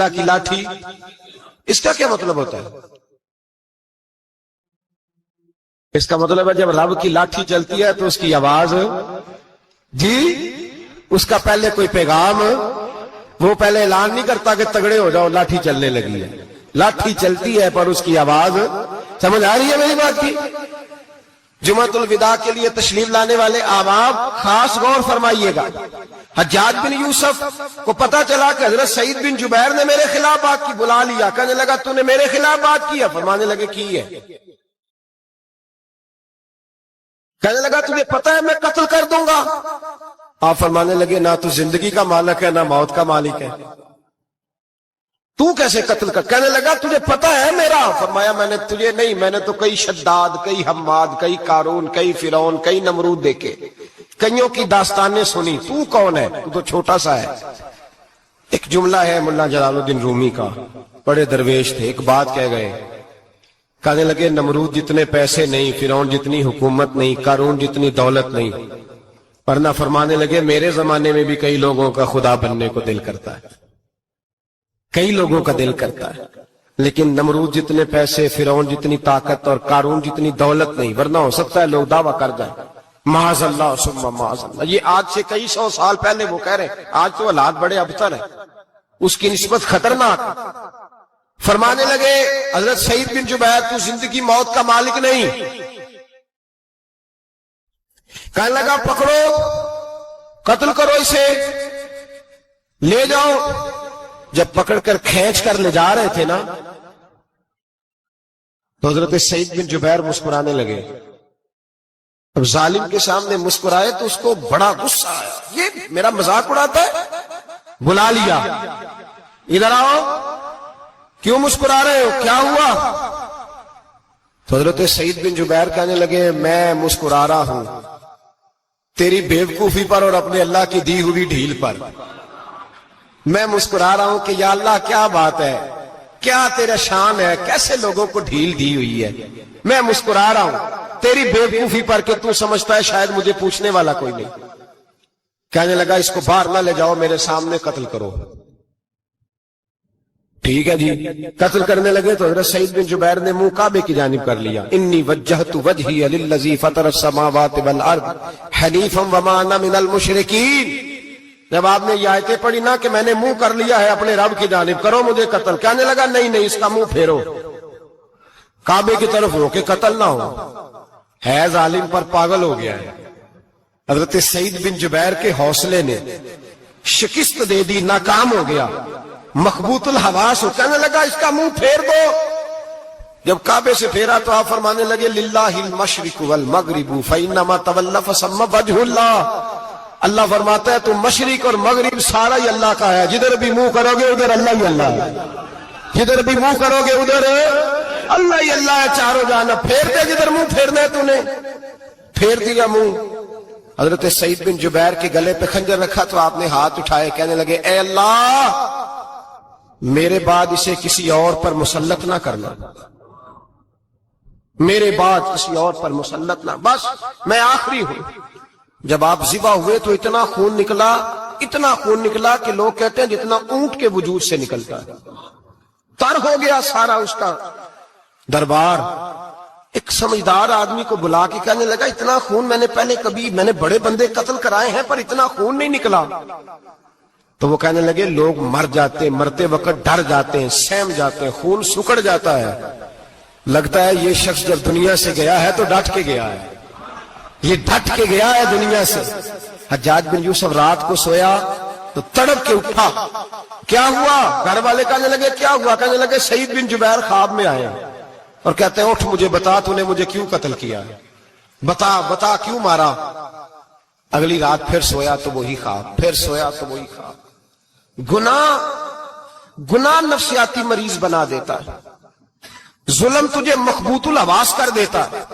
اللہ کی لاٹھی، اس کا کیا مطلب ہوتا ہے؟ اس کا مطلب ہے جب رب کی لاٹھی چلتی ہے تو اس کی آواز جی، اس کا پہلے کوئی پیغام، وہ پہلے اعلان نہیں کرتا کہ تگڑے ہو جاؤ لاٹھی چلنے لگی ہے، لاٹھی چلتی ہے پر اس کی آواز، سمجھ آ رہی ہے میری بات کی؟ جمعۃ الوداع کے لیے تشریف لانے والے احباب خاص غور فرمائیے گا، حجاج بن یوسف کو پتا چلا کہ حضرت سعید بن جبیر نے میرے خلاف بات کی، بلا لیا، کہنے لگا تو نے میرے خلاف بات کی ہے؟ فرمانے لگے کی ہے۔ کہنے لگا تجھے پتا ہے میں قتل کر دوں گا؟ آپ فرمانے لگے نہ تو زندگی کا مالک ہے نہ موت کا مالک ہے، تو کیسے قتل کر؟ کہنے لگا تجھے پتا ہے میرا؟ فرمایا میں نے تجھے نہیں، میں نے تو کئی شداد، کئی حماد، کئی قارون، کئی فرعون، کئی نمرود دیکھے، کئیوں کی داستانیں سنی، تو کون ہے؟ تو تو چھوٹا سا ہے۔ ایک جملہ ہے ملا جلال الدین رومی کا، بڑے درویش تھے، ایک بات کہہ گئے، کہنے لگے نمرود جتنے پیسے نہیں، فرعون جتنی حکومت نہیں، قارون جتنی دولت نہیں، ورنہ فرمانے لگے میرے زمانے میں بھی کئی لوگوں کا خدا بننے کو دل کرتا ہے، کئی لوگوں کا دل کرتا ہے، لیکن نمرود جتنے پیسے، فرعون جتنی طاقت اور قارون جتنی دولت نہیں، ورنہ ہو سکتا ہے لوگ دعویٰ کر جائیں معاذ اللہ ثم معاذ اللہ۔ یہ آج سے کئی سو سال پہلے وہ کہہ رہے ہیں، آج تو حالات بڑے ابتر ہیں، اس کی نسبت خطرناک۔ فرمانے لگے حضرت سعید بن جبیر تو زندگی موت کا مالک نہیں۔ کہنے لگا پکڑو، قتل کرو اسے، لے جاؤ۔ جب پکڑ کر کھینچ کر لے جا رہے تھے نا تو حضرت سعید بن جبیر مسکرانے لگے۔ اب ظالم کے سامنے مسکرائے تو اس کو بڑا غصہ آیا، یہ میرا مذاق اڑاتا ہے؟ بلا لیا، ادھر آؤ، کیوں مسکرا رہے ہو، کیا ہوا؟ تو حضرت سعید بن جبیر کہنے لگے میں مسکرا رہا ہوں تیری بیوقوفی پر اور اپنے اللہ کی دی ہوئی ڈھیل پر، میں مسکرا رہا ہوں کہ یا اللہ کیا بات ہے، کیا تیرا شان ہے، کیسے لوگوں کو ڈھیل دی ہوئی ہے، میں مسکرا رہا ہوں تیری بیوقوفی پر کہ تو سمجھتا ہے شاید مجھے پوچھنے والا کوئی نہیں۔ کہنے لگا اس کو باہر نہ لے جاؤ، میرے سامنے قتل کرو۔ ٹھیک ہے جی، قتل کرنے لگے تو حضرت سعید بن جبیر نے منہ کعبے کی جانب کر لیا، انی وجہت وجہی للذی فطر السماوات والارض حنیفا وما انا من المشرکین۔ جب آپ نے یہ آیتیں پڑھی نا کہ میں نے منہ کر لیا ہے اپنے رب کی جانب، کرو مجھے قتل، کہنے لگا نہیں نہیں، اس کا منہ پھیرو، کعبے کی طرف ہو کہ قتل نہ ہو، ہے ظالم پر پاگل ہو گیا ہے۔ حضرت سعید بن جبیر کے حوصلے نے شکست دے دی، ناکام ہو گیا، مخبوط الحواس ہو، کہنے لگا اس کا منہ پھیر دو۔ جب کعبے سے پھیرا تو آپ فرمانے لگے للہ المشرق والمغرب فانما تولى فثم وجه اللہ۔ اللہ فرماتا ہے تو مشرق اور مغرب سارا ہی اللہ کا ہے، جدھر بھی منہ کرو گے ادھر اللہ ہی اللہ ہے، جدھر بھی منہ کرو گے ادھر اللہ ہی اللہ ہے، چاروں جانب پھیر دے، جدھر منہ پھیرنا ہے تو نے پھیر دیا منہ۔ حضرت سعید بن جبیر کے گلے پہ خنجر رکھا تو آپ نے ہاتھ اٹھائے، کہنے لگے اے اللہ میرے بعد اسے کسی اور پر مسلط نہ کرنا، میرے بعد کسی اور پر مسلط نہ، بس میں آخری ہوں۔ جب آپ ذبح ہوئے تو اتنا خون نکلا کہ لوگ کہتے ہیں جتنا اونٹ کے وجود سے نکلتا ہے، تر ہو گیا سارا اس کا دربار۔ ایک سمجھدار آدمی کو بلا کے کہنے لگا اتنا خون میں نے بڑے بندے قتل کرائے ہیں پر اتنا خون نہیں نکلا۔ تو وہ کہنے لگے لوگ مر جاتے ہیں، مرتے وقت ڈر جاتے ہیں، سہم جاتے ہیں، خون سکڑ جاتا ہے، لگتا ہے یہ شخص جب دنیا سے گیا ہے تو ڈٹ کے گیا ہے، یہ ڈٹ کے گیا ہے دنیا سے۔ حجاج بن یوسف رات کو سویا تو تڑپ کے اٹھا، کیا ہوا؟ گھر والے کہنے لگے کیا ہوا؟ کہنے لگے سعید بن جبیر خواب میں آئے اور کہتے ہیں اٹھ مجھے بتا تو نے مجھے کیوں قتل کیا، بتا کیوں مارا؟ اگلی رات پھر سویا تو وہی خواب، پھر سویا تو وہی خواب۔ گناہ نفسیاتی مریض بنا دیتا ہے، ظلم تجھے مخبوط الحواس کر دیتا ہے۔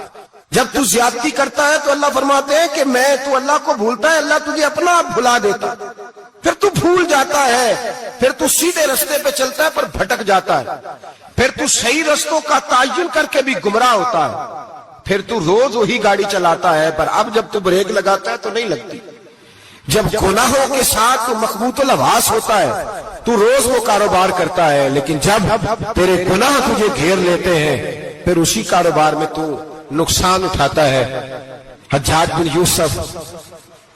جب تو زیادتی کرتا ہے تو اللہ فرماتے ہیں کہ تو اللہ کو بھولتا ہے، اللہ تجھے اپنا آپ بھلا دیتا ہے، پھر تو بھول جاتا ہے، پھر تو سیدھے رستے پہ چلتا ہے پر بھٹک جاتا ہے، پھر تو صحیح رستوں کا تعین کر کے بھی گمراہ ہوتا ہے، پھر تو روز وہی گاڑی چلاتا ہے پر اب جب تو بریک لگاتا ہے تو نہیں لگتی۔ جب گناہوں کے ساتھ تو مخبوط الحواس ہوتا ہے تو روز وہ کاروبار کرتا ہے، لیکن جب تیرے گناہ تجھے گھیر لیتے ہیں پھر اسی کاروبار میں تو نقصان اٹھاتا ہے۔ حجاج بن یوسف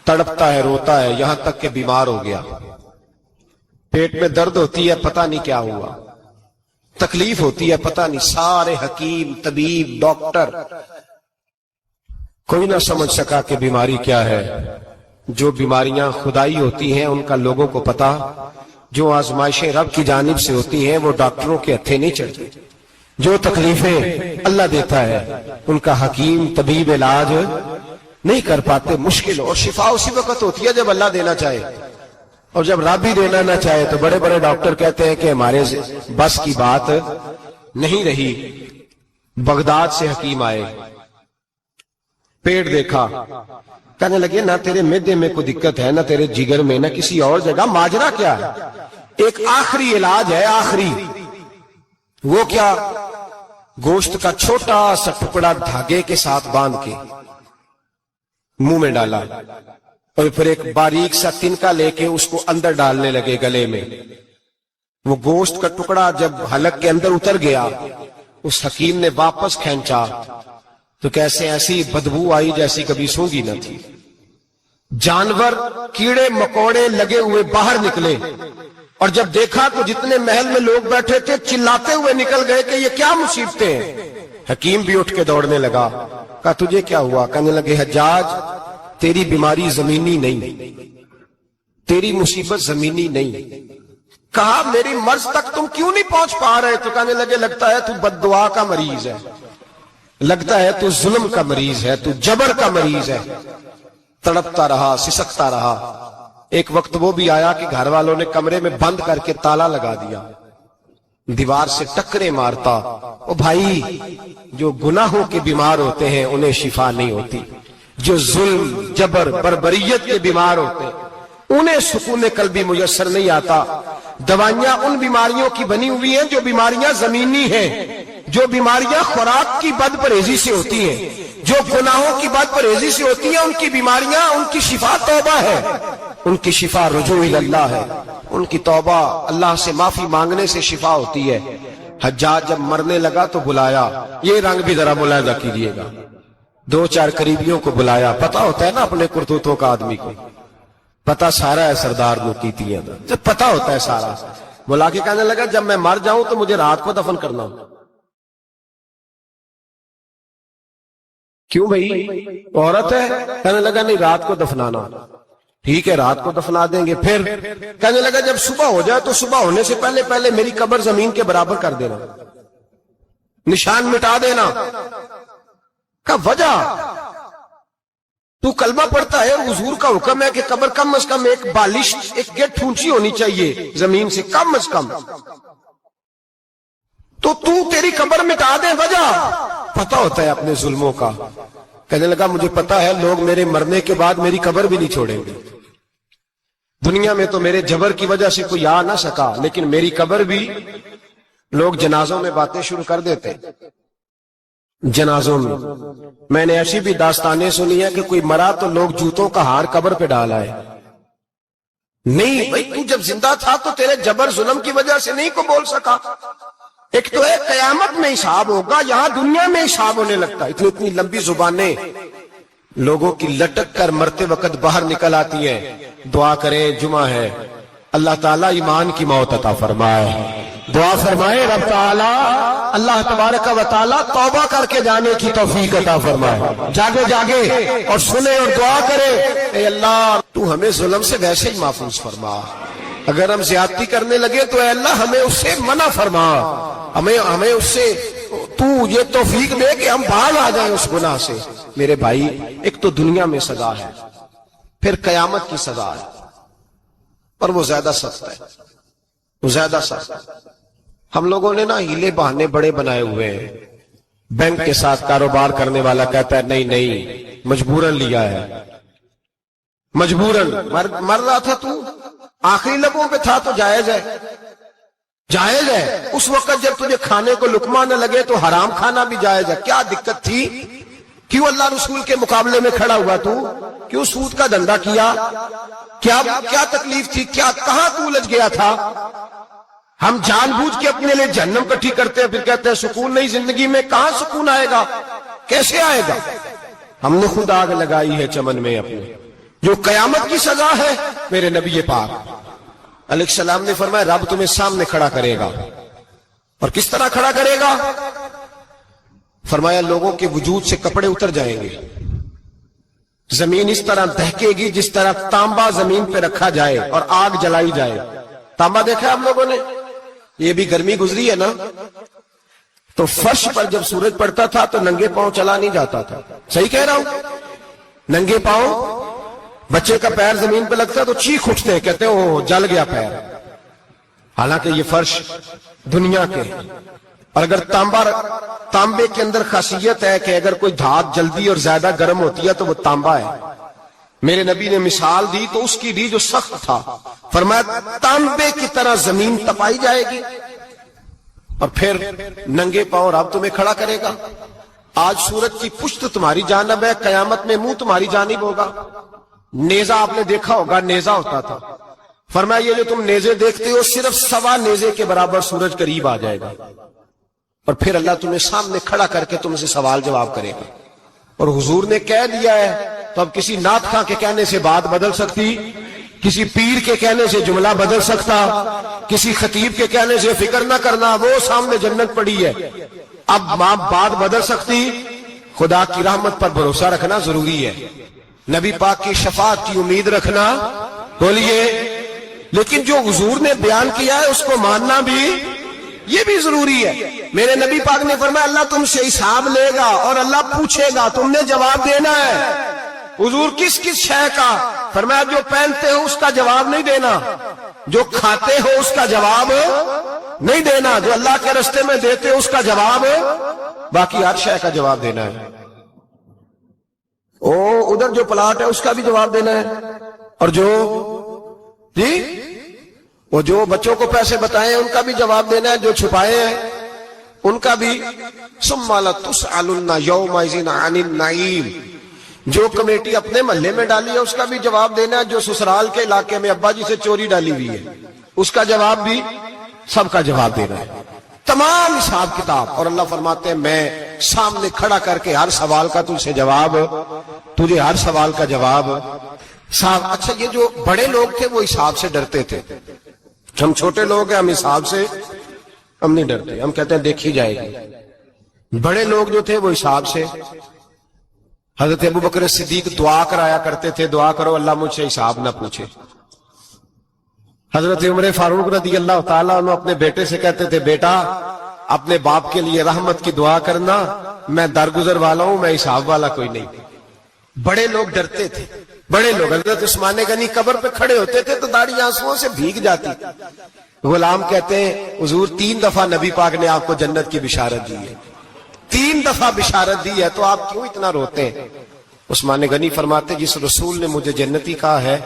تڑپتا ہے، روتا ہے، یہاں تک کہ بیمار ہو گیا، پیٹ میں درد ہوتی ہے، پتہ نہیں کیا ہوا، تکلیف ہوتی ہے، پتہ نہیں، سارے حکیم، طبیب، ڈاکٹر، کوئی نہ سمجھ سکا کہ بیماری کیا ہے۔ جو بیماریاں خدائی ہوتی ہیں ان کا لوگوں کو پتا، جو آزمائشیں رب کی جانب سے ہوتی ہیں وہ ڈاکٹروں کے ہتھے نہیں چڑھتی، جو تکلیفیں اللہ دیتا ہے ان کا حکیم طبیب علاج نہیں کر پاتے، مشکل، اور شفا اسی وقت ہوتی ہے جب اللہ دینا چاہے، اور جب رب ہی دینا نہ چاہے تو بڑے بڑے ڈاکٹر کہتے ہیں کہ ہمارے بس کی بات نہیں رہی۔ بغداد سے حکیم آئے، پیٹ دیکھا، کہنے لگے نہ تیرے معدے میں کوئی دقت ہے، نہ تیرے جگر میں، نہ کسی اور جگہ، ماجرا کیا ہے؟ ایک آخری علاج ہے، آخری، وہ کیا؟ گوشت کا چھوٹا سا ٹکڑا دھاگے کے ساتھ باندھ کے منہ میں ڈالا، اور پھر ایک باریک سا تنکا لے کے اس کو اندر ڈالنے لگے گلے میں۔ وہ گوشت کا ٹکڑا جب حلق کے اندر اتر گیا، اس حکیم نے واپس کھینچا تو کیسے ایسی بدبو آئی جیسی کبھی سونگی نہ تھی۔ جانور، کیڑے مکوڑے لگے ہوئے باہر نکلے، اور جب دیکھا تو جتنے محل میں لوگ بیٹھے تھے چلاتے ہوئے نکل گئے کہ یہ کیا مصیبتیں ہیں۔ حکیم بھی اٹھ کے دوڑنے لگا، کہا تجھے کیا ہوا؟ کہنے لگے حجاج تیری بیماری زمینی نہیں، تیری مصیبت زمینی نہیں۔ کہا میری مرض تک تم کیوں نہیں پہنچ پا رہے؟ تو کہنے لگے لگتا ہے تو بد دعا کا مریض ہے، لگتا ہے تو ظلم کا مریض ہے، تو جبر کا مریض ہے۔ تڑپتا رہا، سسکتا رہا۔ ایک وقت وہ بھی آیا کہ گھر والوں نے کمرے میں بند کر کے تالا لگا دیا، دیوار سے ٹکرے مارتا۔ او بھائی، جو گناہوں کے بیمار ہوتے ہیں انہیں شفا نہیں ہوتی، جو ظلم، جبر، بربریت کے بیمار ہوتے ہیں انہیں سکون قلبی میسر نہیں آتا۔ دوائیاں ان بیماریوں کی بنی ہوئی ہیں جو بیماریاں زمینی ہیں، جو بیماریاں خوراک کی بد پرہیزی سے ہوتی ہیں، جو گناہوں کی بد پرہیزی سے ہوتی ہیں، ان کی بیماریاں، ان کی شفا توبہ ہے، ان کی شفا رجوع اللہ ہے، ان کی توبہ اللہ سے معافی مانگنے سے شفا ہوتی ہے۔ حجاج جب مرنے لگا تو بلایا، یہ رنگ بھی ذرا ملاحظہ کیجئے گا، دو چار قریبیوں کو بلایا، پتہ ہوتا ہے نا اپنے کرتوتوں کا آدمی کو، پتہ سارا ہے سردار نوکیتیاں دا، جب پتہ ہوتا ہے سارا، بلا کے کہنے لگا جب میں مر جاؤں تو مجھے رات کو دفن کرنا۔ کیوں بھائی، عورت ہے؟ کہنے لگا نہیں، رات کو دفنانا۔ ٹھیک ہے، رات کو دفنا دیں گے۔ پھر کہنے لگا جب صبح ہو جائے تو صبح ہونے سے پہلے پہلے میری قبر زمین کے برابر کر دینا، نشان مٹا دینا۔ کا وجہ تو کلمہ پڑھتا ہے، حضور کا حکم ہے کہ قبر کم از کم ایک بالش، ایک گیٹ اونچی ہونی چاہیے زمین سے، کم از کم، تو تیری قبر مٹا دے، وجہ پتہ ہوتا ہے اپنے ظلموں کا۔ کہنے لگا مجھے پتہ ہے لوگ میرے مرنے کے بعد میری قبر بھی نہیں چھوڑیں گے، دنیا میں تو میرے جبر کی وجہ سے کوئی آ نہ سکا، لیکن میری قبر بھی لوگ جنازوں میں باتیں شروع کر دیتے، جنازوں میں نے ایسی بھی داستانیں سنی ہے کہ کوئی مرا تو لوگ جوتوں کا ہار قبر پہ ڈال آئے۔ نہیں بھائی، تو جب زندہ تھا تو تیرے جبر ظلم کی وجہ سے نہیں کو بول سکا۔ ایک تو ہے قیامت میں حساب ہوگا، یہاں دنیا میں حساب ہونے لگتا ہے۔ اتنی لمبی زبانیں لوگوں کی لٹک کر مرتے وقت باہر نکل آتی ہیں۔ دعا کریں، جمعہ ہے، اللہ تعالیٰ ایمان کی موت عطا فرمائے۔ دعا فرمائے رب تعالیٰ، اللہ تبارک و تعالیٰ توبہ کر کے جانے کی توفیق عطا فرمائے۔ جاگے جاگے اور سنے اور دعا کرے، اے اللہ تو ہمیں ظلم سے ویسے ہی محفوظ فرما، اگر ہم زیادتی کرنے لگے تو اے اللہ ہمیں اس سے منع فرما، ہمیں اس سے تو یہ توفیق دے کہ ہم باز آ جائیں اس گناہ سے۔ میرے بھائی، ایک تو دنیا میں سزا ہے، پھر قیامت کی سزا ہے، اور وہ زیادہ سخت ہے، وہ زیادہ سخت ہے۔ ہم لوگوں نے نا ہیلے بہانے بڑے بنائے ہوئے ہیں۔ بینک کے ساتھ کاروبار کرنے والا کہتا ہے نہیں نہیں، مجبوراً لیا ہے، مجبوراً مر رہا تھا، تو آخری لبوں پہ تھا تو جائز ہے، جائز ہے۔ اس وقت جب تجھے کھانے کو لقمہ نہ لگے تو حرام کھانا بھی جائز ہے، کیا دقت تھی؟ کیوں اللہ رسول کے مقابلے میں کھڑا ہوا تو؟ کیوں سود کا دھندا کیا؟ کیا تکلیف تھی؟ کہاں تو الجھ گیا تھا؟ ہم جان بوجھ کے اپنے لیے جہنم کٹھی کرتے ہیں، پھر کہتے ہیں سکون نہیں زندگی میں۔ کہاں سکون آئے گا؟ کیسے آئے گا؟ ہم نے خود آگ لگائی ہے چمن میں اپنے، جو قیامت کی سزا ہے۔ میرے نبی پاک علیہ السلام نے فرمایا رب تمہیں سامنے کھڑا کرے گا، اور کس طرح کھڑا کرے گا؟ فرمایا لوگوں کے وجود سے کپڑے اتر جائیں گے، زمین اس طرح دہکے گی جس طرح تانبا زمین پہ رکھا جائے اور آگ جلائی جائے۔ تانبا دیکھا ہے آپ لوگوں نے؟ یہ بھی گرمی گزری ہے نا، تو فرش پر جب سورج پڑتا تھا تو ننگے پاؤں چلا نہیں جاتا تھا۔ صحیح کہہ رہا ہوں؟ ننگے پاؤں، بچے کا پیر زمین پہ لگتا ہے تو چیخ اٹھتے ہیں، کہتے ہیں وہ جل گیا پیر، حالانکہ یہ فرش دنیا کے۔ اور اگر تانبے کے اندر خاصیت ہے کہ اگر کوئی دھات جلدی اور زیادہ گرم ہوتی ہے تو وہ تانبا ہے۔ میرے نبی نے مثال دی تو اس کی دی جو سخت تھا، فرمایا تانبے کی طرح زمین تپائی جائے گی، اور پھر ننگے پاؤں رب تمہیں کھڑا کرے گا۔ آج سورج کی پشت تمہاری جانب ہے، قیامت میں منہ تمہاری جانب ہوگا۔ نیزہ آپ نے دیکھا ہوگا، نیزہ ہوتا تھا، فرمایا یہ جو تم نیزے دیکھتے ہو صرف 1.25 نیزے کے برابر سورج قریب آ جائے گا، اور پھر اللہ تمہیں سامنے کھڑا کر کے تم سے سوال جواب کرے گا۔ اور حضور نے کہہ دیا ہے تو اب کسی نعت خواں کے کہنے سے بات بدل سکتی، کسی پیر کے کہنے سے جملہ بدل سکتا، کسی خطیب کے کہنے سے فکر نہ کرنا وہ سامنے جنت پڑی ہے، اب بات بدل سکتی؟ خدا کی رحمت پر بھروسہ رکھنا ضروری ہے، نبی پاک کی شفاعت کی امید رکھنا، بولیے، لیکن جو حضور نے بیان کیا ہے اس کو ماننا بھی یہ بھی ضروری ہے۔ میرے نبی پاک نے فرمایا اللہ تم سے حساب لے گا اور اللہ پوچھے گا، تم نے جواب دینا ہے۔ حضور کس کس شے کا؟ فرمایا جو پہنتے ہو اس کا جواب نہیں دینا، جو کھاتے ہو اس کا جواب نہیں دینا، جو اللہ کے راستے میں دیتے ہو اس کا جواب، باقی ہر شے کا جواب دینا ہے۔ ادھر جو پلاٹ ہے اس کا بھی جواب دینا ہے، اور جو بچوں کو پیسے بتائے ان کا بھی جواب دینا ہے، جو چھپائے ہیں ان کا بھی۔ ثم لتسألن یومئذ عن النعیم، جو کمیٹی اپنے محلے میں ڈالی ہے اس کا بھی جواب دینا ہے، جو سسرال کے علاقے میں ابا جی سے چوری ڈالی ہوئی ہے اس کا جواب بھی، سب کا جواب دینا ہے، تمام حساب کتاب۔ اور اللہ فرماتے ہیں میں سامنے کھڑا کر کے ہر سوال کا تجھ سے جواب، تجھے ہر سوال کا جواب صاحب۔ اچھا یہ جو بڑے لوگ تھے وہ حساب سے ڈرتے تھے، ہم چھوٹے لوگ ہیں ہم حساب سے ہم نہیں ڈرتے، ہم کہتے ہیں دیکھی جائے گی۔ بڑے لوگ جو تھے وہ حساب سے، حضرت ابو بکر صدیق دعا کرایا کرتے تھے، دعا کرو اللہ مجھ سے حساب نہ پوچھے۔ حضرت عمر فاروق رضی اللہ تعالیٰ عنہ اپنے بیٹے سے کہتے تھے بیٹا اپنے باپ کے لیے رحمت کی دعا کرنا، میں درگزر والا ہوں، میں حساب والا کوئی نہیں۔ بڑے لوگ ڈرتے تھے، بڑے لوگ۔ حضرت عثمان غنی قبر پہ کھڑے ہوتے تھے تو داڑھی آنسوؤں سے بھیگ جاتی۔ غلام کہتے ہیں حضور 3 دفعہ نبی پاک نے آپ کو جنت کی بشارت دی ہے، 3 دفعہ بشارت دی ہے، تو آپ کیوں اتنا روتے ہیں؟ عثمان غنی فرماتے جس رسول نے مجھے جنتی کہا ہے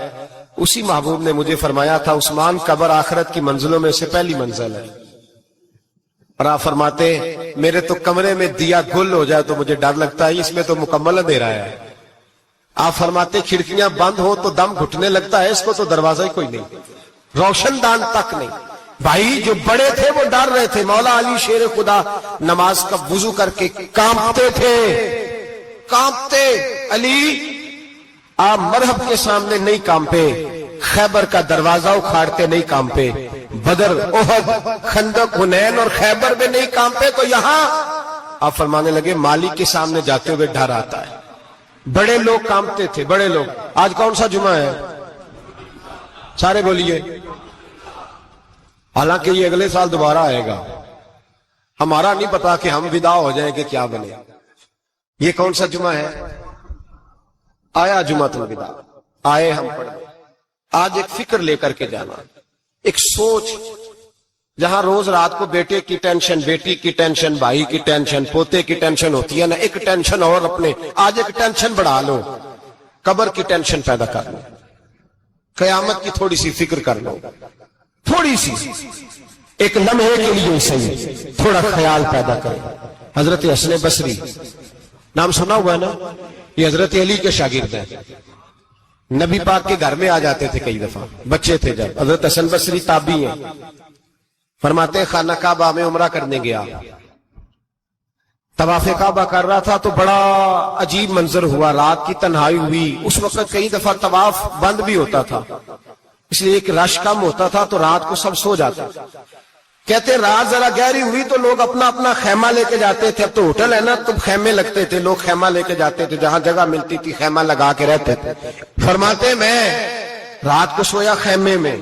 اسی محبوب نے مجھے فرمایا تھا عثمان قبر آخرت کی منزلوں میں سے پہلی منزل ہے۔ اور آپ فرماتے میرے تو کمرے میں دیا گل ہو جائے تو مجھے ڈر لگتا ہے، اس میں تو مکمل اندھیرا ہے۔ آپ فرماتے کھڑکیاں بند ہو تو دم گھٹنے لگتا ہے، اس کو تو دروازہ ہی کوئی نہیں، روشن دان تک نہیں۔ بھائی جو بڑے تھے وہ ڈر رہے تھے۔ مولا علی شیر خدا نماز کا وضو کر کے کانپتے تھے، کانپتے۔ علی آپ مرحب کے سامنے نہیں کانپے، خیبر کا دروازہ اکھاڑتے نہیں کانپے، بدر، احد، خندق، حنین اور خیبر میں نہیں کانپے، تو یہاں آپ فرمانے لگے مالک کے سامنے جاتے ہوئے ڈر آتا ہے۔ بڑے لوگ کانپتے تھے، بڑے لوگ۔ آج کون سا جمعہ ہے؟ سارے بولیے۔ حالانکہ یہ اگلے سال دوبارہ آئے گا، ہمارا نہیں پتا کہ ہم ودا ہو جائیں کہ کیا بنے۔ یہ کون سا جمعہ ہے؟ آیا جمعۃ الوداع، آئے ہم پڑھ۔ آج ایک فکر لے کر کے جانا، ایک سوچ، جہاں روز رات کو بیٹے کی ٹینشن، بیٹی کی ٹینشن، بھائی کی ٹینشن، پوتے کی ٹینشن ہوتی ہے نا، ایک ٹینشن اور اپنے آج ایک ٹینشن بڑھا لو، قبر کی ٹینشن پیدا کر لو، قیامت کی تھوڑی سی فکر کر لو، تھوڑی سی، ایک لمحے کے لیے صحیح تھوڑا خیال پیدا کرو۔ حضرت حسن بصری نام سنا ہوا ہے نا؟ یہ حضرت علی کے شاگرد ہیں، نبی پاک کے گھر میں آ جاتے تھے کئی دفعہ، بچے تھے جب۔ حضرت حسن بصری تابعی ہیں، فرماتے ہیں خانہ کعبہ میں عمرہ کرنے گیا، طواف کعبہ کر رہا تھا تو بڑا عجیب منظر ہوا، رات کی تنہائی ہوئی۔ اس وقت کئی دفعہ طواف بند بھی ہوتا تھا، اس لیے ایک رش کم ہوتا تھا تو رات کو سب سو جاتے۔ کہتے رات ذرا گہری ہوئی تو لوگ اپنا اپنا خیمہ لے کے جاتے تھے، اب تو ہوٹل ہے نا تو خیمے لگتے تھے، لوگ خیمہ لے کے جاتے تھے، جہاں جگہ ملتی تھی خیمہ لگا کے رہتے تھے۔ فرماتے میں رات کو سویا خیمے میں،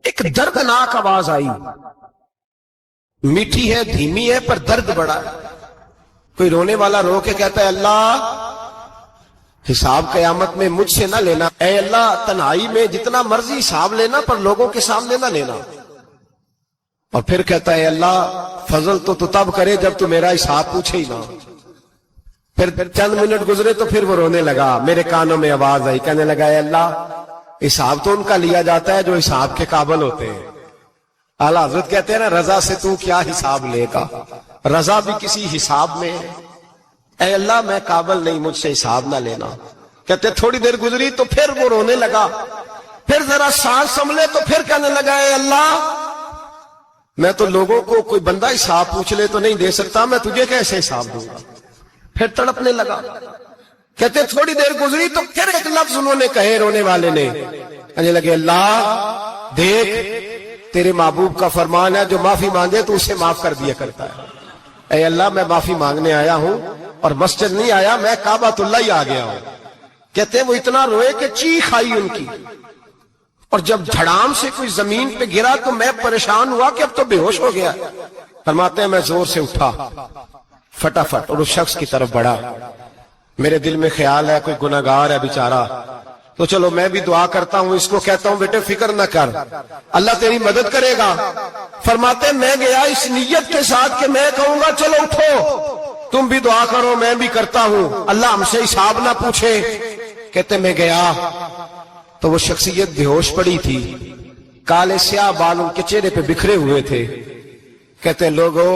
ایک دردناک آواز آئی، میٹھی ہے دھیمی ہے پر درد بڑا ہے۔ کوئی رونے والا رو کے کہتا ہے اللہ حساب قیامت میں مجھ سے نہ لینا، اے اللہ تنہائی میں جتنا مرضی حساب لینا پر لوگوں کے سامنے نہ لینا۔ اور پھر کہتا ہے اللہ فضل تو تب کرے جب تو میرا حساب پوچھے ہی نہ۔ پھر چند منٹ گزرے تو پھر وہ رونے لگا، میرے کانوں میں آواز آئی، کہنے لگا اے اللہ حساب تو ان کا لیا جاتا ہے جو حساب کے قابل ہوتے ہیں۔ اعلیٰ حضرت کہتے ہیں نا رضا سے تو کیا حساب لے گا، رضا بھی کسی حساب میں ہے۔ اے اللہ میں قابل نہیں، مجھ سے حساب نہ لینا۔ کہتے تھوڑی دیر گزری تو پھر وہ رونے لگا، پھر ذرا سانس سنبھلے تو پھر کہنے لگا اے اللہ میں تو لوگوں کو کوئی بندہ حساب پوچھ لے تو نہیں دے سکتا، میں تجھے کیسے حساب دوں گا؟ پھر تڑپنے لگا۔ کہتے تھوڑی دیر گزری تو پھر ایک لفظ انہوں نے کہے رونے والے نے، کہنے لگے اللہ دیکھ تیرے محبوب کا فرمان ہے جو معافی مانگے تو اسے معاف کر دیا کرتا ہے۔ اے اللہ میں معافی مانگنے آیا ہوں اور مسجد نہیں آیا، میں کعبۃ اللہ ہی آ گیا ہوں۔ کہتے ہیں وہ اتنا روئے کہ چیخ آئی ان کی، اور جب دھڑام سے کوئی زمین پہ گرا تو میں پریشان ہوا کہ اب تو بے ہوش ہو گیا۔ فرماتے ہیں میں زور سے اٹھا فٹافٹ اور اس شخص کی طرف بڑھا، میرے دل میں خیال ہے کوئی گناہگار ہے بیچارہ، تو چلو میں بھی دعا کرتا ہوں، اس کو کہتا ہوں بیٹے فکر نہ کر اللہ تیری مدد کرے گا۔ فرماتے ہیں میں گیا اس نیت کے ساتھ کہ میں کہوں گا چلو اٹھو تم بھی دعا کرو میں بھی کرتا ہوں، اللہ ہم سے حساب نہ پوچھے۔ کہتے میں گیا تو وہ شخصیت بے ہوش پڑی تھی، کالے سیاہ بال ان کے چہرے پہ بکھرے ہوئے تھے۔ کہتے لوگوں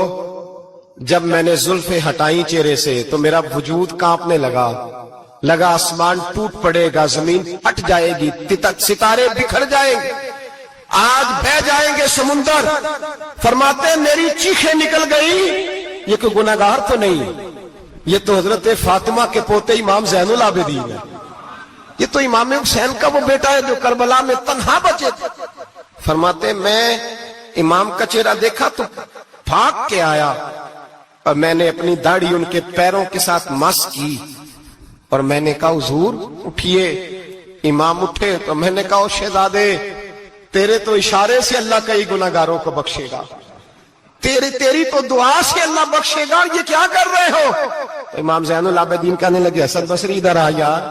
جب میں نے زلفیں ہٹائیں چہرے سے تو میرا وجود کانپنے لگا آسمان ٹوٹ پڑے گا، زمین ہٹ جائے گی، ستارے بکھر جائیں گے، آج بہہ جائیں گے سمندر۔ فرماتے ہیں میری چیخیں نکل گئی، یہ کوئی گناہگار تو نہیں، یہ تو حضرت فاطمہ کے پوتے امام زین العابدین ہے، یہ تو امام حسین کا وہ بیٹا ہے جو کربلا میں تنہا بچے تھے۔ فرماتے ہیں میں امام کا چہرہ دیکھا تو بھاگ کے آیا اور میں نے اپنی داڑھی ان کے پیروں کے ساتھ مس کی اور میں نے کہا حضور اٹھئے۔ امام اٹھے تو میں نے کہا شہزادے تیرے تو اشارے سے اللہ کئی گناہگاروں کو بخشے گا، تیری تو دعا سے اللہ بخشے گا، یہ کیا کر رہے ہو؟ تو امام زین العابدین کہنے لگے حسن بصری ادھر آ یار،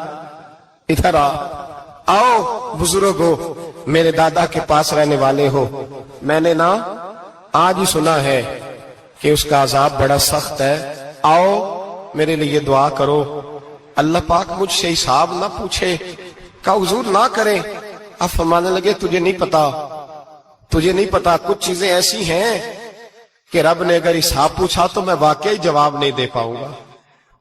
ادھر آؤ بزرگو، میرے دادا کے پاس رہنے والے ہو، میں نے نا آج ہی سنا ہے کہ اس کا عذاب بڑا سخت ہے، آؤ میرے لیے دعا کرو، اللہ پاک مجھ سے حساب نہ پوچھے۔ کہا حضور نہ کریں۔ اب فرمانے لگے تجھے نہیں پتا کچھ چیزیں ایسی ہیں کہ رب نے اگر حساب پوچھا تو میں واقعی جواب نہیں دے پاؤں گا،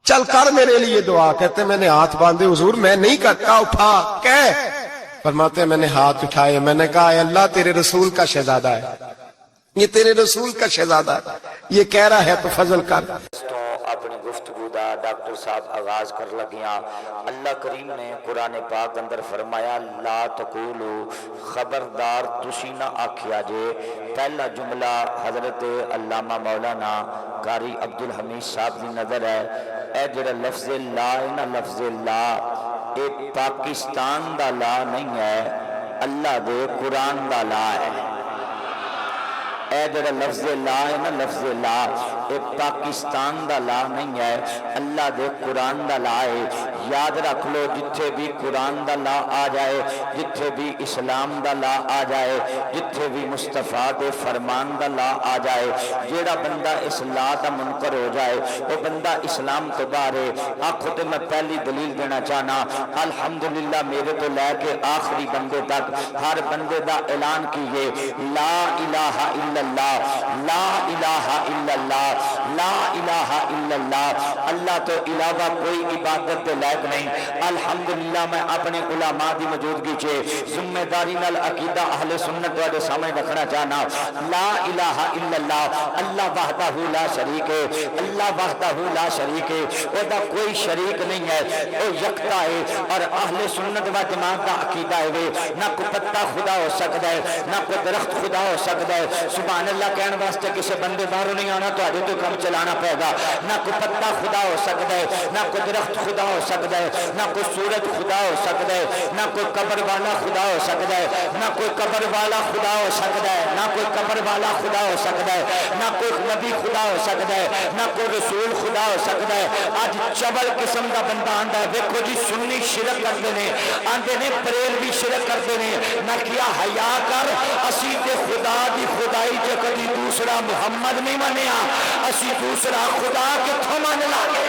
چل کر میرے لیے دعا۔ کہتے میں نے ہاتھ باندھے حضور میں نہیں کرتا، اٹھا کہہ۔ فرماتے میں نے ہاتھ اٹھائے، میں نے کہا اے اللہ تیرے رسول کا شہزادہ ہے، یہ تیرے رسول کا شہزادہ ہے، یہ کہہ رہا ہے تو فضل کر۔ اپنی گفتگو دا ڈاکٹر صاحب آغاز کر لگیاں۔ اللہ کریم نے قرآن پاک اندر فرمایا لا تقولو، خبردار تسی نہ آکھیا جے۔ پہلا جملہ حضرت علامہ مولانا قاری عبدالحمید صاحب دی نظر ہے، اے جڑا لفظ لا ہے نا، لفظ لا اے پاکستان دا لا نہیں ہے، اللہ دے قرآن دا لا ہے۔ اے جڑا لفظ لا ہے نا، لفظ لا اے پاکستان دا لا نہیں ہے، اللہ دے قرآن دا لا ہے۔ یاد رکھ لو جتھے بھی قرآن دا لا آ جائے، جتھے بھی اسلام دا لا آ جائے، جتھے بھی مصطفیٰ دے فرمان دا لا آ جائے، جیڑا بندہ اس لا دا منکر ہو جائے وہ بندہ اسلام تو باہر ہے۔ آخو تے میں پہلی دلیل دینا چاہنا، الحمدللہ میرے تو لے کے آخری بندے تک ہر بندے دا اعلان کیجئے لا الہ الا اللہ، لا الہ الا اللہ، لا الہ الا اللہ، اللہ تو علاوہ کوئی عبادت دے لائق نہیں۔ الحمدللہ میں اپنے علماء دی موجودگی چے ذمہ داری نال عقیدہ اہل سنت والے سامنے رکھنا چاہنا، لا الہ الا اللہ، اللہ وحدہ لا شریک ہے، اللہ وحدہ لا شریک ہے، او دا کوئی شریک نہیں ہے، او یکتا ہے۔ اور اہل سنت و جماعت دا عقیدہ ہے نہ کوئی پتا خدا ہو سکتا ہے، نہ کوئی درخت خدا ہو سکتا ہے۔ سبحان اللہ کہنے واسطے کسی بندے باہروں نہیں آنا، تہاڈے تو کم چلانا پائے گا۔ نہ کوئی پتا خدا ہو سکتا ہے، نہ کوئی درخت خدا ہو سکتا ہے، نہ کوئی سورج خدا ہو سکتا ہے، نہ کوئی قبر والا خدا ہو سکتا ہے، نہ کوئی قبر والا خدا ہو سکتا ہے، نہ کوئی قبر والا خدا ہو سکتا ہے، نہ کوئی نبی خدا ہو سکتا ہے، نہ کوئی رسول خدا ہو سکتا ہے۔ اج چبل قسم کا بندہ آندا ہے، دیکھو جی سنی شرک کرتے ہیں، آندے نے بریلوی شرک کرتے ہیں، نہ کیا حیا کر اسی تے خدا دی خدائی چ کدی دوسرا محمد نہیں منیا، اسی دوسرا خدا کتھوں من لاگے،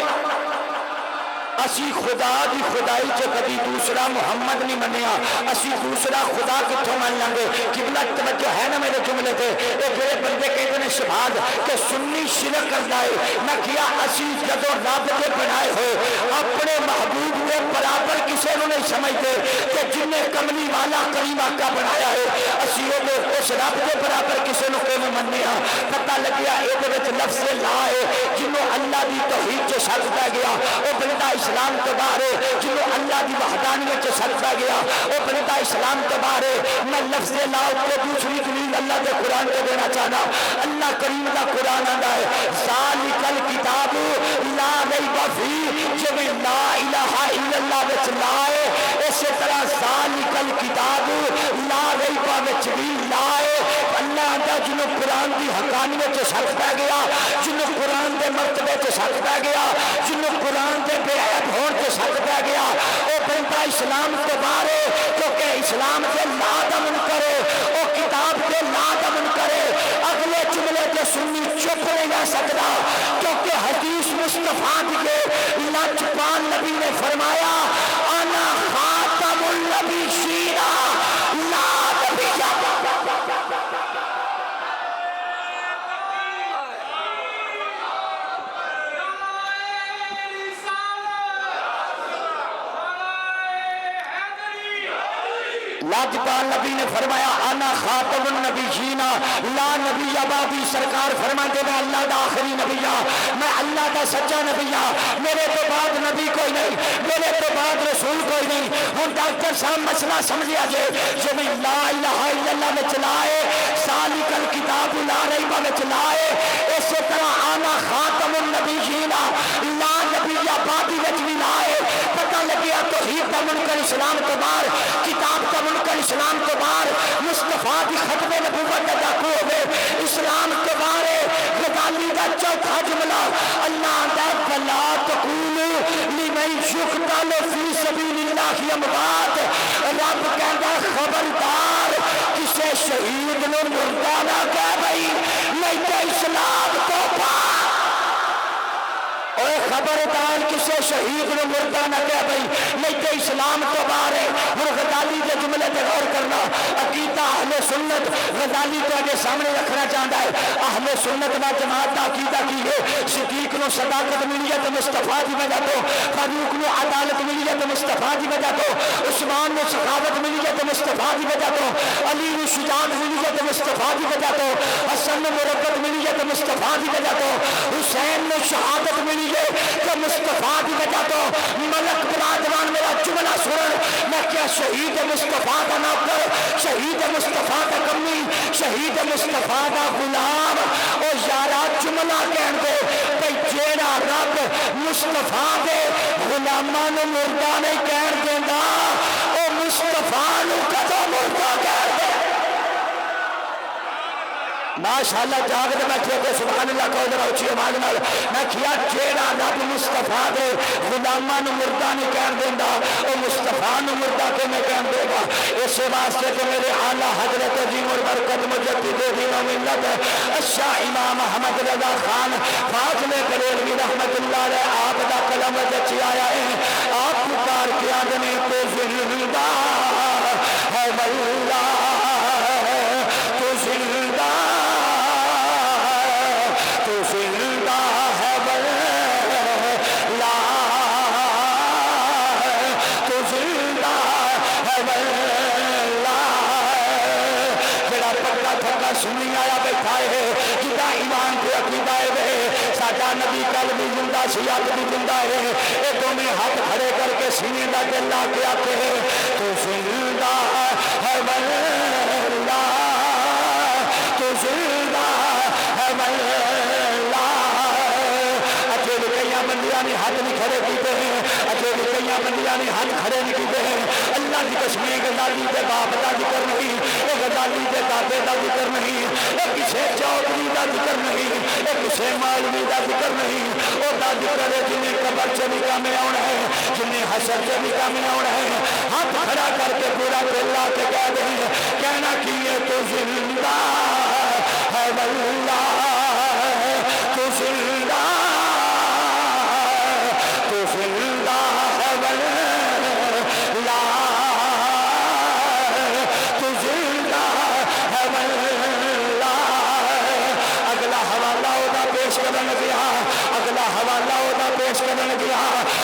اسی خدا دی خدائی چ کدی دوسرا محمد نہیں منیا، اسی دوسرا خدا کتھوں من لانگے۔ قبلہ توجہ ہے نا میرے جملے تے، اے جڑے بندے کہتے ہیں شباب کہ سنی شرک کردا ہے، نہ کیا اسی جدوں رب دے بنائے ہوئے اپنے محبوب کے برابر کسے نوں نہیں سمجھتے کہ جن نے کملی والا کریم آقا بنایا ہے، اسی اس رب دے برابر کسے نوں کیویں منیا۔ پتہ لگیا اے دے وچ لفظ لا ہے، جنوں اللہ دی توحید چ شک پہ گیا او بندہ اسلام تو باہر ہے، جنوں اللہ دی وحدانیت چ شک پہ گیا او بندہ اسلام تو باہر ہے۔ میں لفظ لا کو دوسری دلیل اللہ دے قرآن کو دینا چاہنا، اللہ کریم دا قرآن آندا ہے ذالک الکتاب لا ریب فیہ، جویں لا الہ الا اللہ وچ لا ہے، اسی طرح ذالک الکتاب لا ریب وچ بھی لا ہے۔ اللہ آندا جنوں قرآن دی حقانیت چ شک پہ گیا، جنوں قرآن دے مرتبے چ شک پہ گیا، جنوں قرآن دے بے عیب ہون چ شک پہ گیا، او بندہ اسلام تو باہر ہے، کیونکہ اسلام سے لا دا منکر ہے، او کتاب کے لا دا منکر ہے۔ اگلے جملے تے سنی چپ نہیں رہ سکتا، کیونکہ حدیث مصطفیٰ کے لاجپال نبی نے فرمایا انا خاتم النبیین لا نبی۔ لاجپال نبی نے فرمایا انا خاتم النبیین لا نبی بعدی، سرکار فرماتے ہیں اللہ دا آخری نبی ہاں، میں اللہ دا سچا نبی ہاں، میرے تو بعد نبی کوئی نہیں، میرے تو بعد رسول کوئی نہیں۔ ہن ڈاکٹر صاحب مسئلہ سمجھیا جے، جو میں لا الہ الا اللہ میں چلائے، ذالک الکتاب لا ریب میں چلائے، اسی طرح انا خاتم النبیین لا نبی بعدی میں بھی لائے۔ پتہ لگیا توحید دا منکر اسلام تو باہر، کتاب کا منکر اسلام تو باہر، مصطفیٰ کی ختم نبوت کا ڈاکو ہوئے اسلام کے بارے۔ غزالی کا چوتھا جملہ اللہ دا فلا تقولوا لمن يقتل في سبيل الله اموات، رب کہندا خبردار کسے شہید نو مردہ نہ کہہ بھئی، نہیں تے اسلام تو باہر۔ اے خبردار کسے شہید نو مردہ نہ کہہ بھئی، نہیں تے اسلام تو باہر ہے۔ ہن غزالی کے جملے تے غور کرنا، عقیدہ اہل سنت غزالی تواڈے سامنے رکھنا چاہتا ہے۔ اہل سنت و جماعت دا عقیدہ کی ہے، صدیق نو صداقت ملی ہے تے مصطفیٰ دی وجہ تو، فاروق نو عدالت ملی ہے تے مصطفیٰ دی وجہ تو، عثمان نو سخاوت ملی ہے تے مصطفیٰ دی وجہ تو، علی نو شجاعت ملی ہے تے مصطفیٰ دی وجہ تو، حسن نو مربت ملی ہے تے مصطفیٰ دی وجہ تو، حسین نو شہادت ملی ہے تے مصطفیٰ دی وجہ تو۔ ملک برادران میرا جملہ سنن، میں کیا شہید مصطفیٰ دا نوکر، شہید مصطفیٰ دا کمی، شہید مصطفیٰ دا غلام، او یارا جملہ کہن دے بھئی جیڑا رب مصطفیٰ دے غلاماں نو مردہ نہیں کہن دیندا، او مصطفیٰ نو کدوں مردہ کہن دے۔ ماشاءاللہ جاگ دے بیٹھے کہ سبحان اللہ کہو ذرا اچھی آواز نال میں کیا جیڑا رب مصطفیٰ دے غلاماں نوں مردہ نہیں کہن دیندا او مصطفیٰ نوں مردہ کیویں کہن دے گا اس واسطے کہ میرے اعلی حضرت عظیم البرکت مجدد دین و ملت الشاہ امام احمد رضا خان فاضل بریلوی رحمت اللہ علیہ آپ دا قلم وچ آیا ہے آپ پکار کے آدمی تو زندہ ہے واللہ تو زندہ سنی آیا بیٹھا ہے جدا ایمان کو عقیدہ ہے ساڈا نبی کل بھی زندہ سی اج بھی زندہ ہے اے دونوں ہاتھ کھڑے کر کے سینے دا دل لا کے آتے ہیں تو زندہ ہے واللہ تو زندہ ہے واللہ اجے بھی کئی بندیاں نے ہاتھ نہیں کھڑے کیتے ہیں اجے بھی کئی بندیاں نے ہاتھ کھڑے نہیں کیتے ہیں اللہ کی قسم غزالی دے باپ دا ذکر نہیں غزالی دے دادے دا ذکر نہیں کسی چودھری دا ذکر نہیں کسی مولوی دا ذکر نہیں وہ دا ذکر ہے جنہیں قبر سے بھی کام آنا ہے جنہیں حشر سے بھی کام آنا ہے ہاتھ کھڑا کر کے پورا اللہ کے کہہ دیں کہنا کی ہے تو زندہ ہے واللہ تو زندہ تو زندہ ہے واللہ تو زندہ ہے واللہ اگلا حوالہ ہوتا پیش کرنے گیا اگلا حوالہ ہوتا پیش کرنے گیا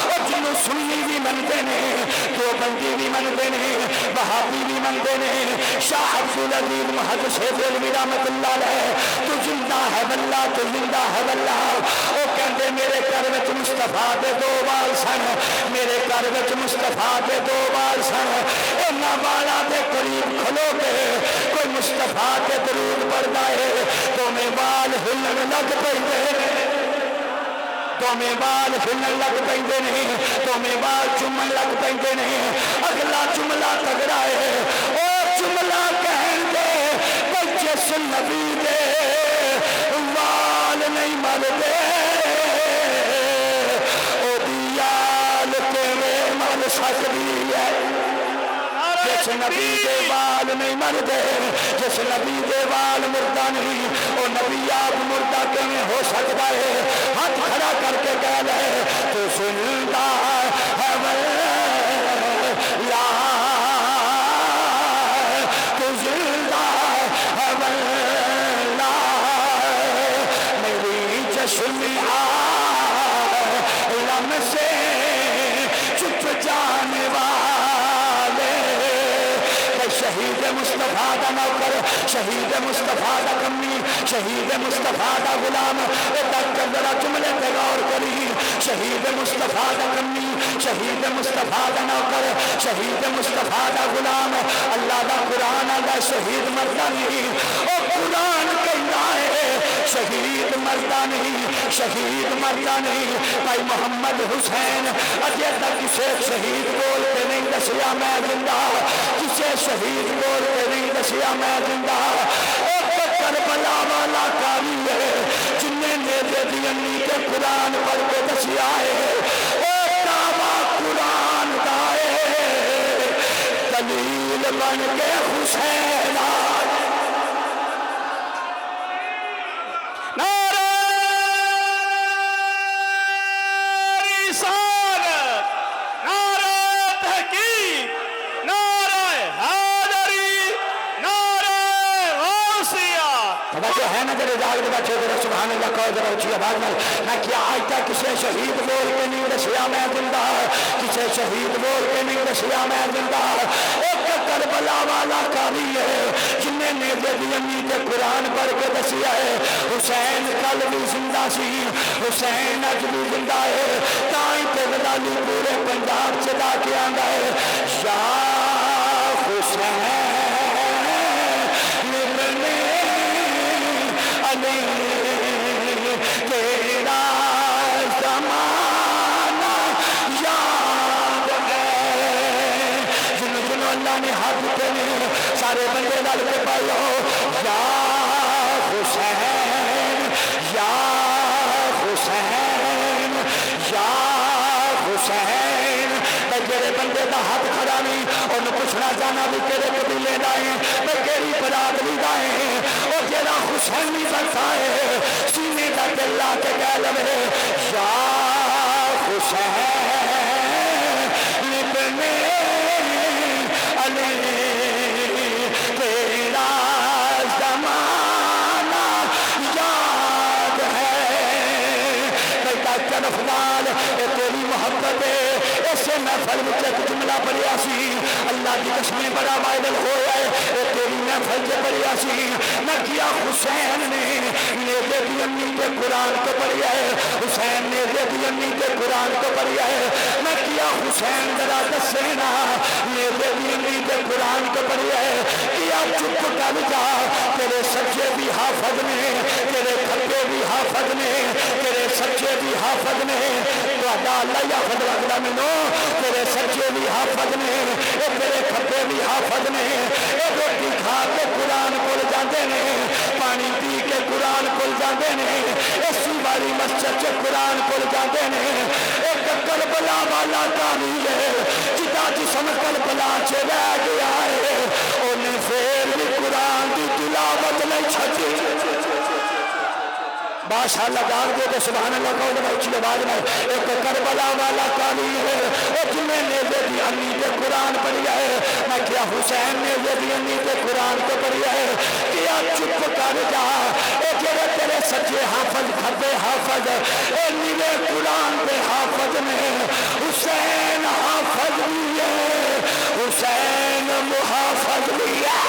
اور جنہوں سنی بھی منتے ہیں دو بندی بھی منتے ہیں بہابی بھی منتے ہیں شاہ عبدالعزیز محدث دہلوی رحمت اللہ علیہ تو زندہ ہے واللہ تو زندہ ہے واللہ وہ کہتے میرے گھر وچ مصطفیٰ دے دو بال سن میرے گھر وچ مصطفیٰ دے دو بال سن انہاں بالاں دے قریب کھلو کے کوئی مصطفیٰ تے درود پڑھدا ہے تو میں بال ہلن لگ پیندے تو میں بال ہلن لگ پیندے نہیں تو میں بال چومن لگ پیندے نہیں اگلا جملہ تگڑا ہے او جملہ کہن دے کہ جس نبی دے وال نہیں مردے او دیال تیرے مل سکتی ہے جس نبی دے وال نہیں مردے جس نبی دے وال مردہ نہیں وہ نبی آپ مردہ کیوں ہو سکتا ہے ہاتھ کھڑا کر کے کہہ لے تو زندہ ہے واللہ تو زندہ ہے واللہ میری چشمیہ لم سے چھپ جانے والے شہید مصطفیٰ دا نوکر شہید مصطفیٰ دا کمی شہید مصطفیٰ دا غلام تک ذرا جملے پہ غور کری شہید مصطفیٰ دا کمی شہید مصطفیٰ دا نوکر شہید مصطفیٰ دا غلام اللہ دا قرآن دا شہید مردہ نہیں او قرآن کہنا ہے شہید مردہ نہیں شہید مردہ نہیں بھائی محمد حسین اجے تک کسے شہید بول کے نہیں دسیا میں زندہ کسے شہید بول کے نہیں دسیا میں زندہ ایک کربلا والا کاری ہے جنہیں نیزے دی امی کے قرآن پڑھ کے دسیا ہے ایک دعویٰ قرآن کا ہے دلیل بن کے حسین سبحان اللہ کہو ذرا اچھی آواز میں کیا آج تک کسی شہید بول کے نہیں دسیا میں زندہ کسی شہید بول کے نہیں دسیا میں زندہ ایک کربلا والا کاری ہے جنہیں نیزے دی امی کے قرآن پڑھ کے دسیا ہے حسین کل بھی زندہ سی حسین اج بھی زندہ ہے تائیں تے غزالی پورے پنجاب چلا کے آندا ہے یا حسین تیرا زمانہ یاد ہے جنہوں اللہ نے ہاتھ اٹھے سارے بندے لڑ کے پائیو یا تینوں پوچھنا چاہنا بھی کہڑے قبیلے دا ہے میں کیڑی برادری دا ہے او جڑا حسینی بنتا ہے سینے دا دل لا کے کہہ لے یا حسین ابن علی تیرا زمانہ یاد ہے بیٹا کنفدال اے تیری محبت ہے اسے محفل میں ایک جملہ پڑھیا سی اللہ کی قسمیں بڑا وائرل ہوا ہے اے تیری محفل میں پڑھیا سی میں کیا حسین نے نیزے دی امی کے قرآن کو پڑھیا ہے حسین نیزے دی امی کے قرآن کو پڑھیا ہے میں کیا حسین ذرا دسینا نیزے دی امی کے قرآن کو پڑھیا ہے کیا چپ کر جا تیرے سچے بھی حافظ نے تیرے کھپے بھی حافظ نے تیرے سچے بھی حافظ نے تو اللہ یافظ لگنا مینو تیرے سچے بھی حافظ نے تیرے کھپے بھی حافظ نے روٹی کھا کے قرآن کول جاندے نے پانی پی کے قرآن کول جاندے نے اسی والی مسجد سے قرآن کول جاندے نے ایک کربلا والا تعلیم ہے جدا جسم کربلا چ رہ گیا ہے انہیں پھر بھی قرآن کی تلاوت نہیں چھڈی بادشاہ لگا دے تو سبحان اللہ کہو جب اچھی آواز میں ایک کربلا والا قالی ہے اور جنہیں نیزے دی امی کے قرآن پڑھیا ہے میں کیا حسین نیزے دی امی کے قرآن کو پڑھیا ہے کیا چپ کر جا اے جڑے تیرے سچے حافظ کھبے حافظ اے نیلے قرآن پہ حافظ نے حسین حافظ بھی ہے حسین محافظ بھی ہے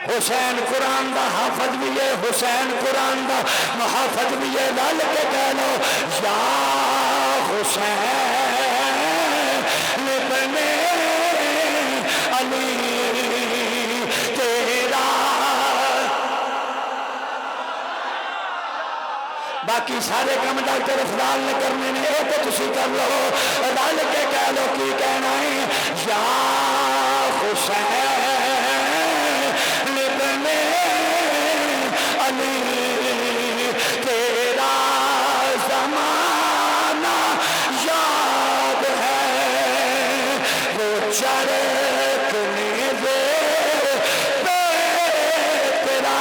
حسین قرآن دا حافظ بھی ہے حسین قرآن دا محافظ بھی ہے لال کے کہہ لو یا حسین ابن علی تیرا باقی سارے کم ڈاکٹر افضال نے کرنے نے اے تو تسی کر لو لال کے کہہ لو کی کہنا ہے یا حسین تیرا زمانہ یاد ہے وہ چرک نیزے پہ تیرا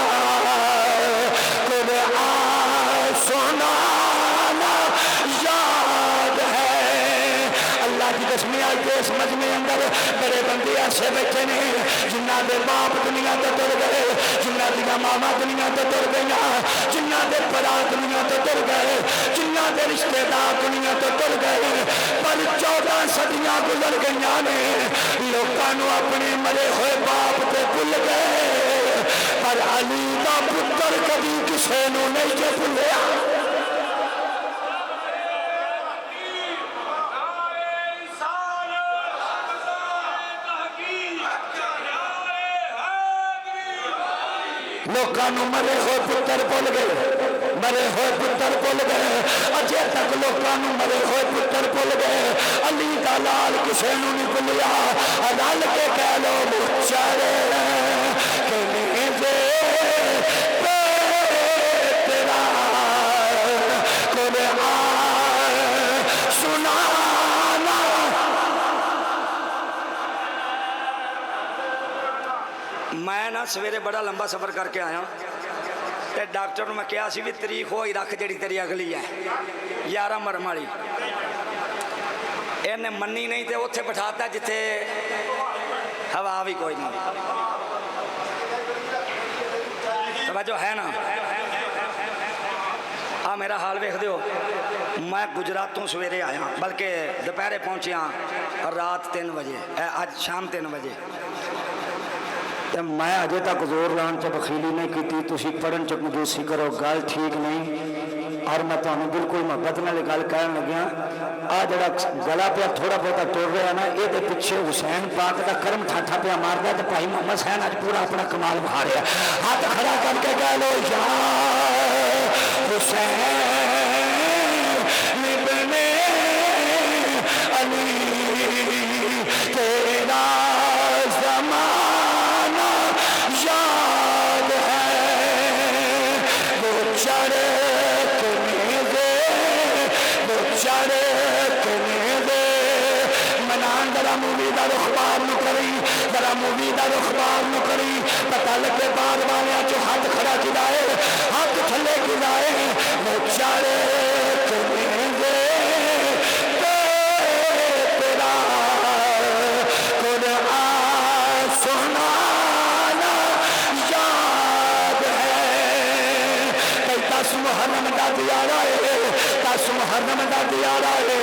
قرآن سنانا یاد ہے اللہ کی قسمیں آج کے اس مجمع اندر بڑے بندے ایسے بیٹھے نے جنہ دے باپ دنیا تے تر گئے جنہ دیا ماما دنیا تے تر گئی جنہ دے پڑا دنیا تے تر گئے جنہ دے رشتے دار دنیا تے تر گئے پر 14 صدیاں گزر گئی نے لوگوں اپنے مرے ہوئے باپ تے بھول گئے پر علی دا پتر کبھی کسے نو نہیں جے بھولیا لوگوں مرے ہوئے پتر بھول گئے مرے ہوئے پتر بھول گئے اجے تک لوگوں مرے ہوئے پتر بھول گئے علی دا لال کسے نو نہیں بھولیا رل کے کہہ لو چارے کہ نیزے پہ تیرا قرآن سنانا میں نا سویرے بڑا لمبا سفر کر کے آیا تے ڈاکٹر نے میں کہا سی بھی تاریخ ہوئی رکھ جڑی تیری اگلی ہے 11 مرم والی انہیں منی نہیں تے اتھے بٹھاتا جتھے ہوا بھی کوئی نہیں توجہ ہے نا میرا حال ویکھ دیو میں گجراتوں سویرے آیا بلکہ دوپہرے پہنچیا رات 3 بجے آج شام 3 بجے میں اجے تک زور لان چ بخیلی نہیں کی تھی پڑھن چ کنجوسی کرو گل ٹھیک نہیں اور میں تمہیں بالکل محبت نال گل کہن لگیا آ جڑا گلا پیا تھوڑا بہت ٹر رہا نا یہ پیچھے حسین پاک کا کرم ٹھاٹھا پیا مارتا تو بھائی محمد حسین اج پورا اپنا کمال بہا رہا ہاتھ کھڑا کر کے کہہ لو یا حسین ابن علی مووی دا رخ بار نو کری ذرا مووی دا رخ بار نو کری پتہ لگے بار والے جو ہاتھ کھڑا کیدائے ہاتھ تھلے کیدائے وہ چارے تمہیں دے تیرا قرآن سنانا یاد ہے کئی 10 محرم دا دیارہ ہے 10 محرم دا دیارہ ہے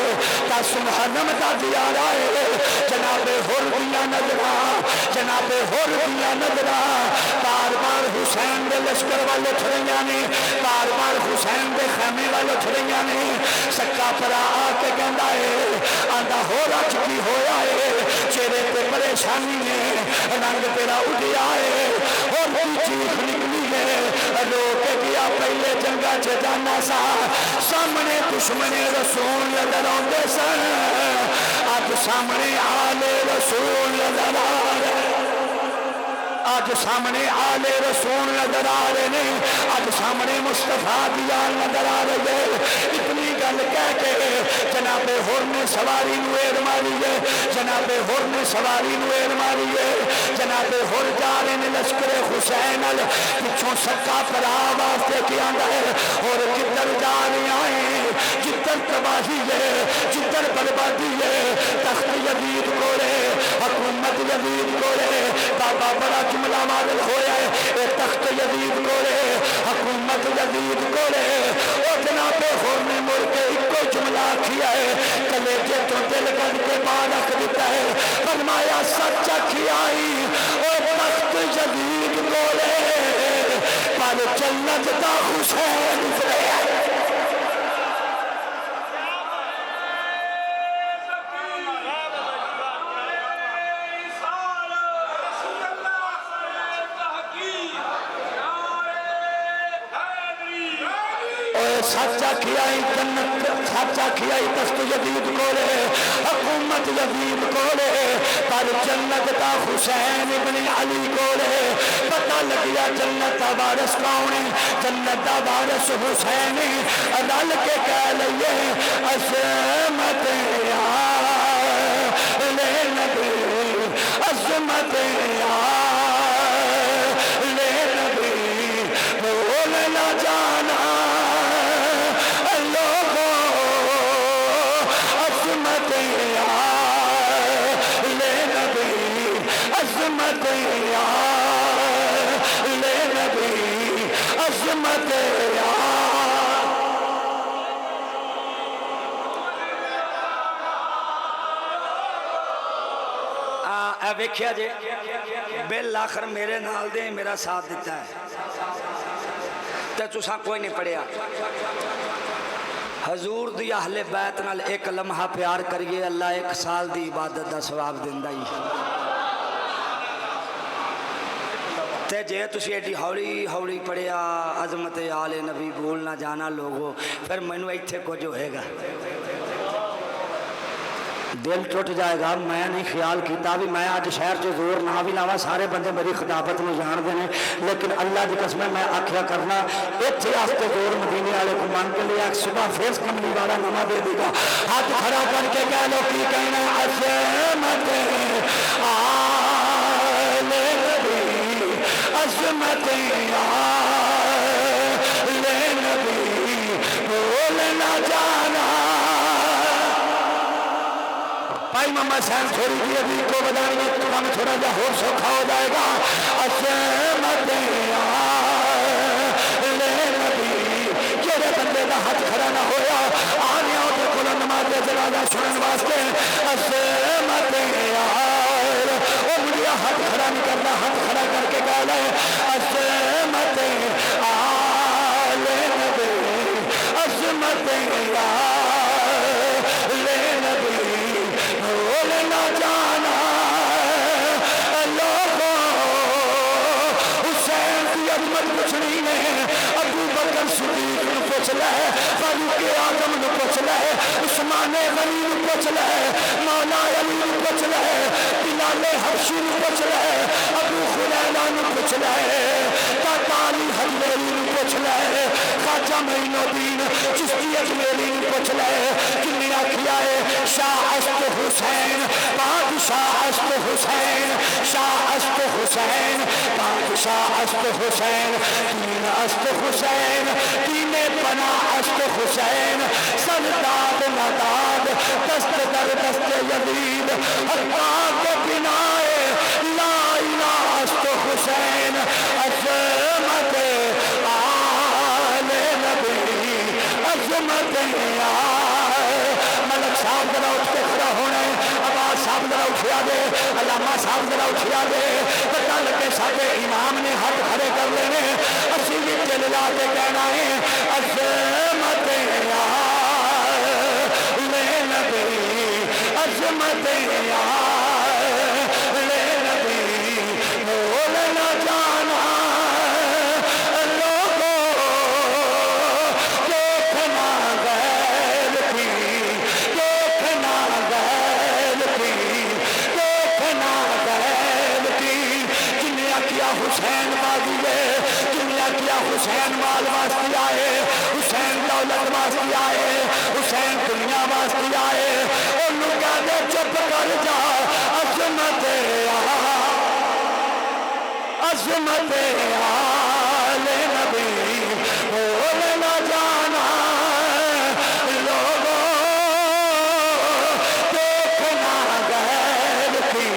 10 محرم دا دیارہ ہے جناب حر دیاں نظراں جناب حر دیاں نظراں بار بار حسین دے لشکر والے چھڑیاں نے بار بار حسین دے خیمے والے چھڑیاں نے سکا پرا آ کے کہندا ہے آندا ہو رچ کی ہویا ہے چہرے تے پریشانی ہے رنگ تیرا اڈیا ہے اور چیخ نکلی ہے رو کے گیا پہلے جنگا چ جانا سا سامنے دشمن رسول نظر آندے سن اج سامنے آلے رسول نظر آ رہے اج سامنے آلے رسول نظر آ رہے نے اج سامنے مصطفیٰ دیا نظر آ رہے ہیں اتنی گل کہہ کے جناب حر نے سواری نو ایر ماری ہے جناب حر نے سواری نو ایر ماری ہے جناب حر جا رہے نے لشکر حسین ال پچھوں سکا پرا واسطے کیا ہے اور کدھر جا رہے ہیں جدھر تباہی ہے جدھر بربادی ہے تخت یزید کولے حکومت یزید کولے بابا بڑا جملہ مادل ہویا ہے اے تخت یزید کولے حکومت یزید کولے او جناب حر نے مڑ کے ایک جملہ کیا ہے کلیجے تو دل کر کے باہر رکھ دیتا ہے فرمایا سچ کھیائی او تخت یزید کولے پر جنت دا حسین سے سچا کھیائی جنت سچا کھیائی تخت یزید کولے حکومت یزید کولے پر جنت دا حسین ابن علی کولے پتہ لگیا جنت دا وارث کون ہے جنت دا وارث حسین رل کے کہہ لئیے عظمت آلِ نبی عظمت آلِ نبی بھول نہ جانا ویکھیا جے بالآخر میرے نال دے میرا ساتھ دیتا ہے تے تساں کوئی نہیں پڑھیا حضور دی اہل بیت نال ایک لمحہ پیار کریے اللہ 1 سال دی عبادت دا ثواب دیندا ہی تے جے تسی ایڈی ہولی ہولی پڑھیا عظمت آل نبی بھول نہ جانا لوگو پھر مینوں ایتھے کچھ ہوئے گا دل ٹوٹ جائے گا میں نہیں خیال کیتا بھی میں آج شہر جو زور نہ بھی لاوا سارے بندے میری خطابت میں جان دینے لیکن اللہ دی قسم میں آکھیا کرنا اتھے آستے زور مدینے والے کو مان کے لیا صبح فیس کملی والا نمہ دے دے گا ہاتھ کھڑا کر کے کہہ لو کی کہنا عظمت آل نبی عظمت آل نبی بھول نہ جانا بھائی محمد حسین تھوڑی سی ابھی کو بدائیں گے تو ہم تھوڑا جا ہو سوکھا ہو جائے گا عظمت آل نبی جڑے بندے دا ہاتھ کھڑا نہ ہویا آنے آتے کو نماز جنازہ سنن واسطے عظمت آل او مجھے ہاتھ کھڑا نہیں کرنا ہاتھ کھڑا کر کے کہہ لے عظمت آل نبی عظمت آل نبی بھول نہ جانا لوگوں حسین کی عظمت پوچھنی ہے ابو بکر صدیق نے پوچھ لے فاروق اعظم نے پوچھ لے عثمان غنی نے پوچھ لے مولا علی نے پوچھ لے بلال حبشی نے پوچھ لے ابو خلیلہ نے پوچھ لے تاتا علی حجویری نے پوچھ لے خواجہ خواجہ معین الدین چشتی اجمیری پوچھ لے جنہیں آکھیا ہے شاہ است حسین بادشاہ است حسین شاہ است حسین بادشاہ است حسین دین است حسین دین بنا است حسین سرداد نداد دست در دست یزید حقاق بنائے لا الہ است حسین عظمت آل نبی عظمت ملک صاحب ذرا اٹھ کے کھڑا ہونا ہے عباس صاحب ذرا اٹھیا دے علامہ صاحب ذرا اٹھیا دے پتہ لگے سارے امام نے ہاتھ کھڑے کر لینے اسی بھی دل لا کے کہنا ہے عظمت آل نبی عظمت آل نبی بول نہ جانا حسین بازی ہے دنیا کیا حسین مال واسطے آئے حسین دولت واسطے آئے حسین دنیا واسطے آئے انہوں کہتے چپ کر جا عظمت عظمت آل نبی بول نہ جانا لوگوں دیکھنا غیب کی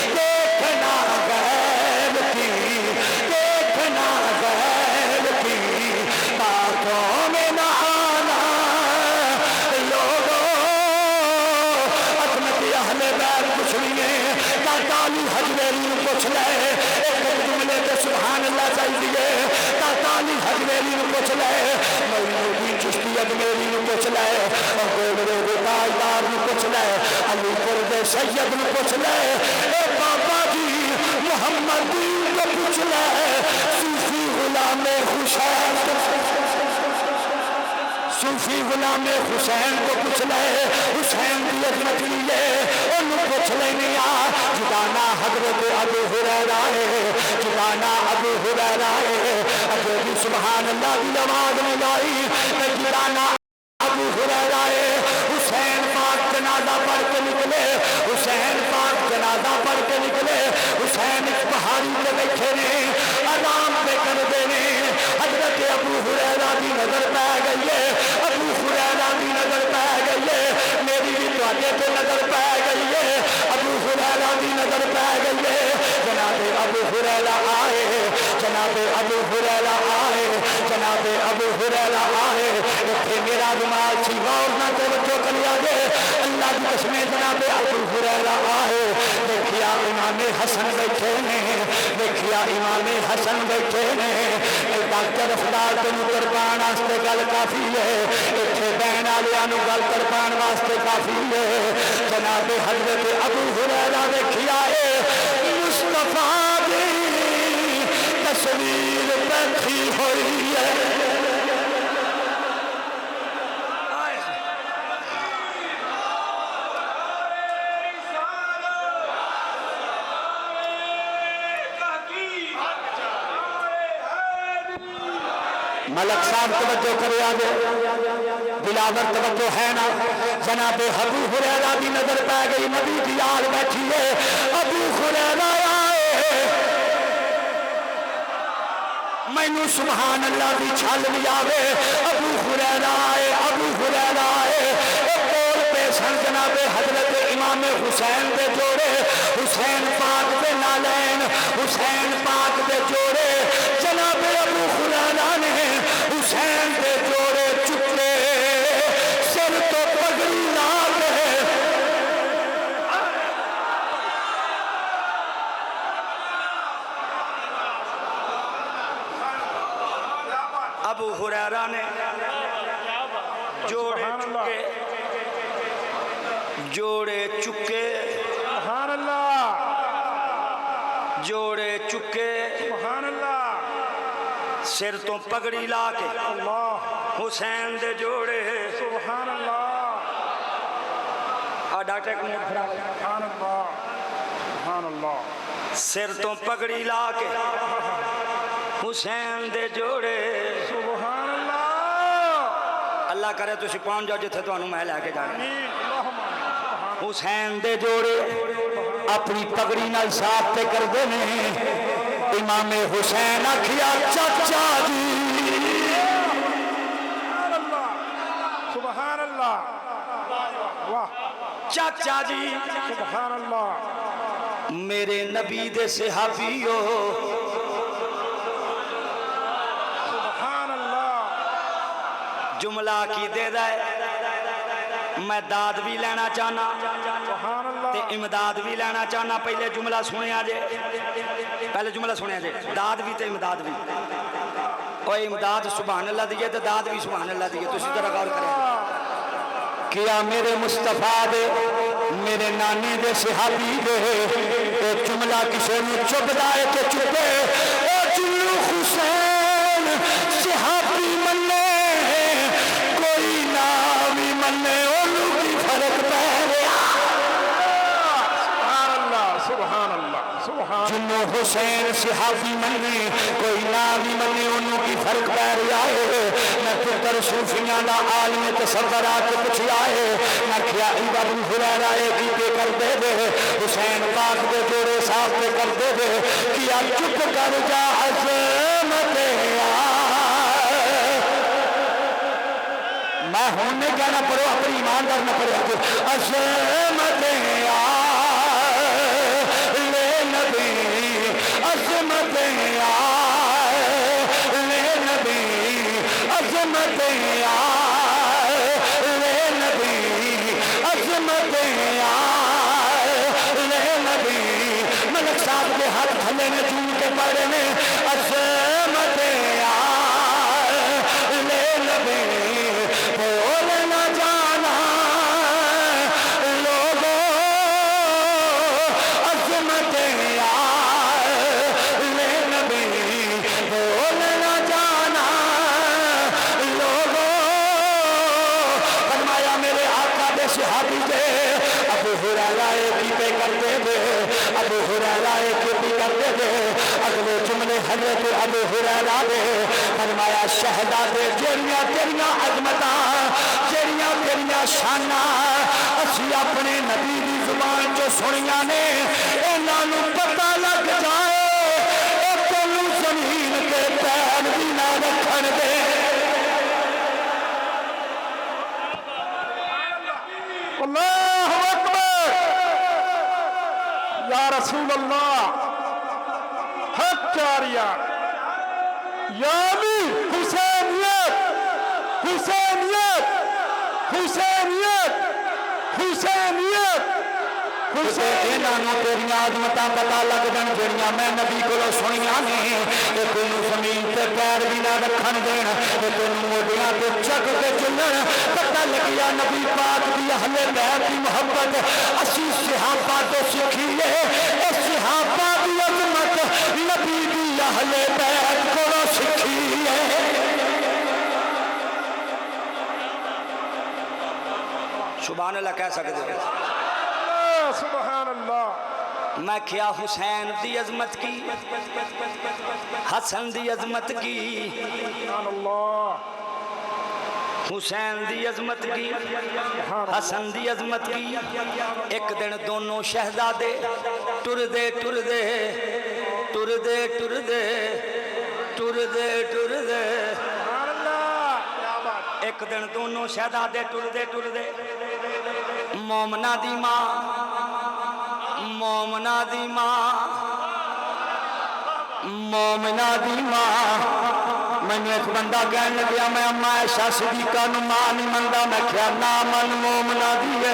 دیکھنا غیب کی دیکھنا غیب کی باتوں میں نہ آنا لوگوں عظمت اہل بیت کچھ نہیں ہے تالی حجویری پوچھ لے ایک جملے کے سبحان اللہ چاہیے تالی حجویری پوچھ لے معین الدین چشتی اجمیری پوچھ لے اور گولڑے کے تاجدار پوچھ لے علی پور دے سید پوچھ لے اے بابا جی محمد دین کو پوچھ لے صوفی غلام حسین صوفی غلام حسین کو پوچھ لے حسین کی عظمت لیے انہوں پوچھ لینی آ جدانا حضرت ابو ہریرہ ہے جدانا ابو ہریرہ ہے اگر بھی سبحان اللہ کی نماز میں لائی جدانا ابو ہریرہ ہے حسین پاک جنازہ پڑھ کے نکلے حسین پاک جنازہ پڑھ کے نکلے حسین اس پہاڑی پہ بیٹھے نے آرام پہ کر دینے حضرت ابو ہریرہ کی نظر پہ گئی ہے ابو ہریرہ کی نظر پہ گئی ہے میری بھی تواڈے پہ نظر پہ گئی ہے ابو ہریرہ کی نظر پہ گئی ہے جناب ابو ہریرہ آئے جناب ابو ہریرہ آئے جناب ابو ہریرہ آئے اتنے میرا دماغ سی غور نہ توجہ کریا گے اللہ کی قسم جناب ابو ہریرہ آئے دیکھیا امام حسن بیٹھے نے دیکھیا امام حسن بیٹھے نے ڈاکٹر افدال تین قربان واسطے گل کافی ہے اتنے بہن والوں گل قربان واسطے کافی ہے جناب حضرت ابو ہریرہ دیکھیا ہے مصطفیٰ دی تصویر بیٹھی ہوئی ہے ملک صاحب توجہ کرے آگے بلاور توجہ ہے نا جناب ابو ہریرہ کی نظر پہ گئی نبی کی آل بیٹھی ہے ابو ہریرہ آئے مینوں سبحان اللہ کی چھل بھی آوے ابو ہریرہ آئے ابو ہریرہ آئے ایک کول پہ سن جناب حضرت امام حسین دے جوڑے حسین پاک دے نالین حسین پاک دے جوڑے جناب ابو ہریرہ نے حسین دے جوڑے چکے سر تو پگڑی لا کے ابو ہریرہ نے جوڑے چکے سبحان اللہ جوڑے چکے سبحان اللہ سر تو پگڑی لا کے اللہ حسین دے جوڑے سبحان اللہ ڈاکٹر سبحان اللہ سبحان اللہ سر تو پگڑی لا کے حسین دے جوڑے سبحان اللہ اللہ کرے تسی پہنچ جاؤ جتھے تانوں میں لے کے جانا حسین دے جوڑے اپنی پگڑی نال صاف تے کردے نے امام حسین آکھیا چاچا جی سبحان اللہ واہ چاچا جی سبحان اللہ میرے نبی دے صحابیو سبحان اللہ جملہ کی دے دائے میں داد بھی لینا چاہنا سبحان اللہ تے امداد بھی لینا چاہنا پہلے جملہ سنے آجے پہلے جملہ سنے آجے داد بھی تے امداد بھی اور امداد سبحان اللہ دیئے تے داد بھی سبحان اللہ دیئے تو اسی طرح غور کریں کیا میرے مصطفیٰ دے میرے نانے دے صحابی دے اے جملہ کسے نے چپ دائے کہ چپے اے جلو حسین صحابی مننے کوئی نامی مننے انہوں کی فرق پہلے سبحان اللہ سبحان جنو حسین صحابی مننے کوئی نامی مننے انہوں کی فرق پہلے آئے میں پتر صوفیاں دا عالم تصور آکے پچھی آئے میں کیا ابن حریر آئے کی پہ کر دے دے حسین پاک دے جوڑے صاحب پہ کر دے دے کیا چپ کر جا عظمت میں ہونے کیا نہ پڑھو اپنی ایماندار نہ پڑھو عظمت لے نبی عظمت لے نبی عظمت لے نبی عظمت لے نبی ملک صاحب کے ہاتھ بھلے نے جھوم کے پڑھے نے عظمت لے نبی بول نہ جانا لوگوں عظمت لے نبی بول نہ جانا لوگوں فرمایا میرے آقا دے صحابی دے ابو ہریرہ کی پہ کرتے دے ابو ہریرہ کی پہ کرتے دے اگلے جملے حضرت ابو ہریرہ دے فرمایا شہدادے جیڑیاں تیریاں عظمتاں جیڑیاں تیریاں شاناں اسی اپنے نبی دی زبان جو سنیاں نے انہاں نوں پتہ لگ جائے اے تینوں زمین تے پیر بھی نہ رکھن دے اللہ اکبر یا رسول اللہ حق جاریہ یا علی حسینیت حسینیت حسینیت حسینیت انہوں تیریاں عظمتاں پتہ لگ جان جڑیاں میں نبی کو سنیاں نے اے تینوں زمین تے پیر بھی نہ رکھن دین اے تینوں موڈیاں تے چک کے چلن پتہ لگیا نبی پاک دی اہل بیت دی محبت اسی صحابہ تو سکھیے اے صحابہ دی عظمت نبی دی اہل بیت کو سکھیے سبحان اللہ کہہ سکتے ہیں سبحان اللہ میں کیا حسین دی عظمت کی حسن دی عظمت کی سبحان اللہ حسین دی عظمت کی حسن دی عظمت کی ایک دن دونوں شہزادے ٹر دے ٹر دے ٹر دے ٹر دے ٹر دے ٹر دے سبحان اللہ کیا بات ایک دن دونوں شہزادے ٹر دے ٹر دے مومنہ دی ماں مومنہ دی ماں مومنہ دی ماں میں نے ایک بندہ کہنے لگیا میں اما عائشہ صدیقہ نو ماں نہیں مندا میں کیا نامن مومنہ دیئے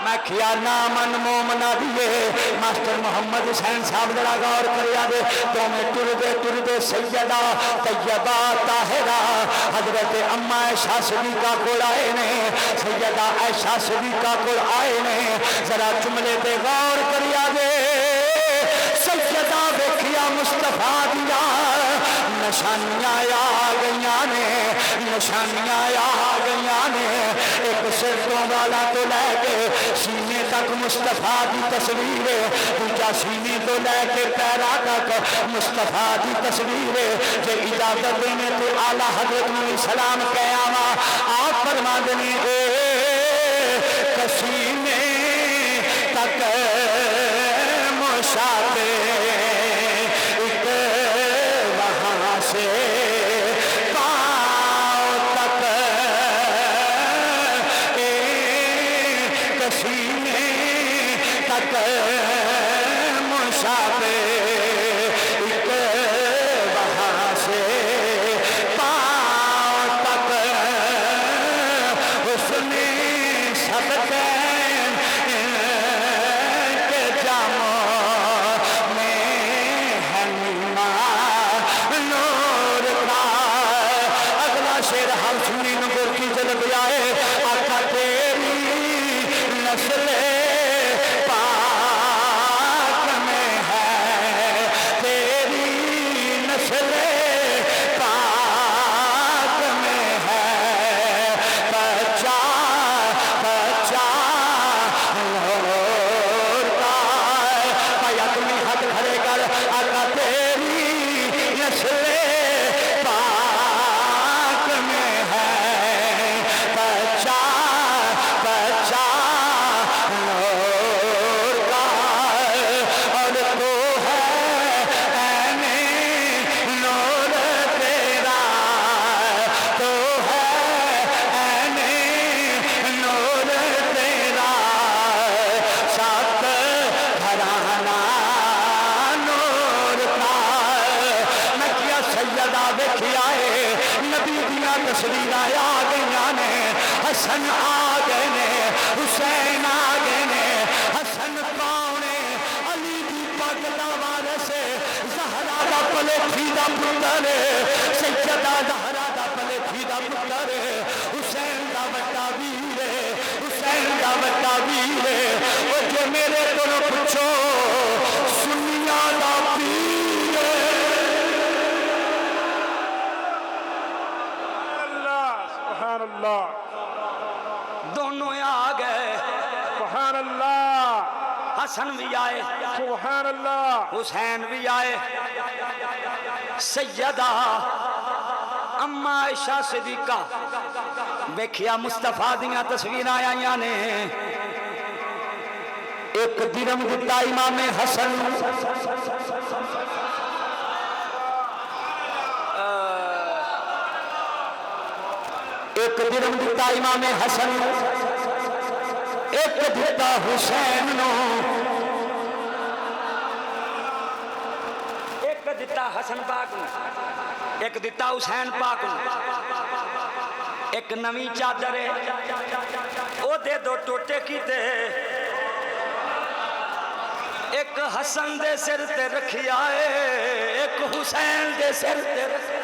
میں کیا نامن مومنہ دیئے ماسٹر محمد حسین صاحب ذرا غور کریا دے تو میں ٹر دے سیدہ طیبہ طاہرہ حضرت اما عائشہ صدیقہ کو آئے نے سیدہ عائشہ صدیقہ کو آئے نے ذرا جملے پہ غور کریا دے سیدہ دیکھیا مصطفیٰ دیا نشانیاں آ گئیاں نے نشانیاں آ گئیاں نے ایک سرتوں والا تو لے کے سینے تک مصطفیٰ دی تصویر دوجا سینے تو لے کے پیرا تک مصطفیٰ دی تصویر جے اجازت دینے تو اعلیٰ حضرت علیہ السلام قیامہ آپ فرما دیں سینے تک مشابہ ایک وہاں سے پاؤں تک ایک سینے تک مشابہ ایک وہاں سے پاؤں تک اس نے سب تصویر آ گئی نے حسن آ گئے نے حسین آ گئے نے حسن کون علی دی پگ دا وارث زہرا دا پلیٹھی دا پتر سیدہ زہرا دا پلیٹھی دا پتر حسین دا وڈا ویر حسین دا وڈا ویر او جو میرے کو پوچھو سنیاں دا پیر سبحان اللہ دونوں آ گئے سبحان اللہ حسن بھی آئے سبحان اللہ حسین بھی آئے سیدہ اما عائشہ صدیقہ ویکھیا مصطفیٰ دیاں تصویراں آئیاں نے ایک درم دتا امام حسن ایک درم دیتا امام حسن ایک دیتا حسین نو ایک دیتا حسن پاک نو ایک دیتا حسین پاک نو ایک نوی چادر ہے او دے دو ٹوٹے کیتے ایک حسن دے سر تے رکھی آئے ایک حسین دے سر تے رکھی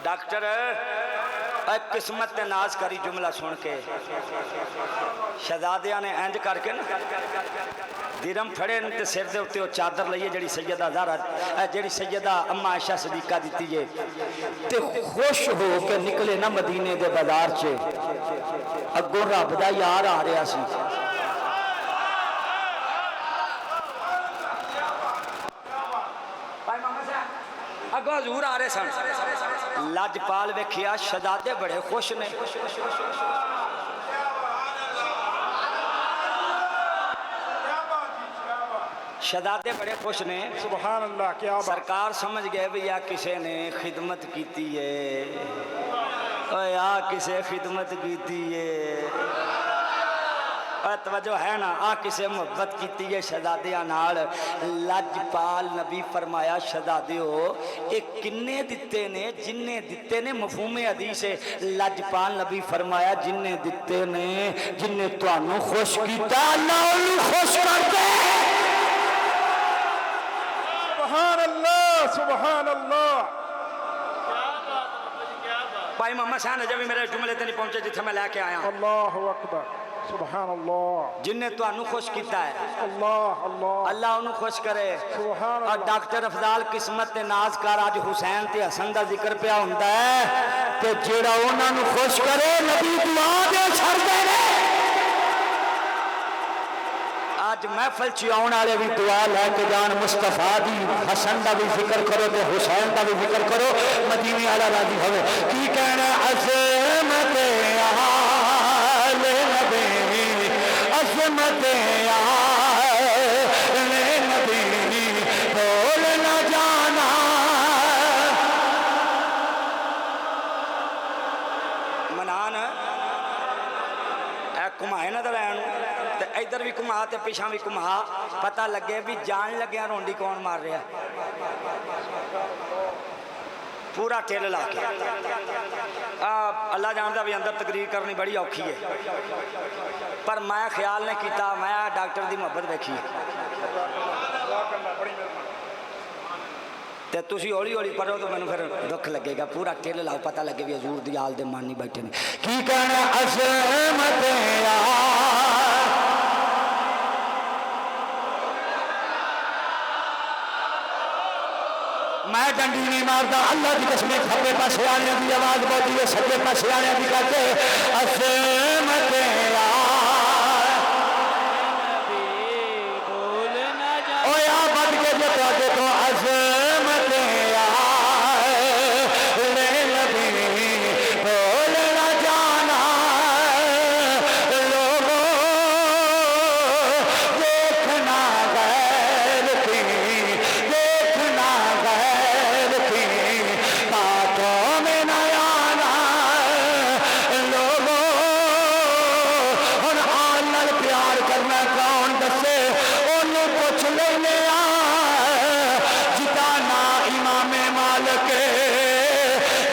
ڈاکٹر ایک قسمت تے ناز کری جملہ سن کے شہزادیاں نے اینج کر کے نا درم پھڑے تے سر دے اتے چادر لئیے جڑی سیدہ زہرا جڑی سیدہ اما عائشہ صدیقہ دیتی ہے تے خوش ہو کے نکلے نا مدینے دے بازار چے اگوں رب دا یار آ رہا سی اگوں حضور آ رہے سن لاجپال ویکھیا شہزادے بڑے خوش نے شہزادے بڑے خوش نے سبحان اللہ کیا بات سرکار سمجھ گئے بھی یا کسے نے خدمت کیتی ہے یا کسے خدمت کیتی ہے توجہ ہے نا آ کسے محبت کیتی ہے شہزادیاں نال لاجپال نبی فرمایا شہزادے ہو ایک کنے دتے نے جننے دتے نے مفہوم حدیث ہے لاجپال نبی فرمایا جننے دتے نے جننے تانوں خوش کیتا اللہ انہوں خوش کر دے سبحان اللہ سبحان اللہ بھائی محمد صاحب نے جب میرے جملے تے نہیں پہنچے جتھے میں لے کے آیا اللہ اکبر سبحان اللہ جن نے تو انو خوش کیتا ہے اللہ اللہ اللہ انو خوش کرے سبحان اور اللہ ڈاکٹر افضال قسمت تے ناز کر آج حسین تے حسن دا ذکر پیا ہوندا ہے تے جیڑا انہاں نو خوش کرے نبی دعا دے چھڑ دے نے آج محفل چ آن والے بھی دعا لے کے جان مصطفیٰ دی حسن دا بھی ذکر کرو تے حسین دا بھی ذکر کرو مدینے والا راضی ہوے کی کہنا عظمت آل نبی عظمت آل نبی بول نہ جانا منان اے کمائے نہ دلائن ادھر بھی کما تے پیچھا بھی کما پتہ لگے بھی جان لگے رونڈی کون مار رہا پورا ٹیل لا کے اللہ جانتا بھی اندر تقریر کرنی بڑی اوکھی ہے پر میں خیال نہیں کیتا میں ڈاکٹر دی محبت دیکھی تے تسی ہولی ہولی پڑھو تو مینوں پھر دکھ لگے گا پورا ٹیل لاؤ پتہ لگے بھی حضور دی آل دے مانی بیٹھے نے کی کہنا عظمت میں ڈنڈی نہیں مارتا اللہ کی قسم کھبے پاسے آنے کی آواز بولتی ہے سجے پاسے آنے کی کہتے عظمت اوے آ بد کے جو تو عظمت لے نبی بول نہ جانا لوگوں دیکھنا غیر کی دیکھنا غیر کی باتوں میں نہ آنا لوگوں ہن آن نال پیار کرنا کون دسے انہوں پوچھ لینے جتانا امام مالک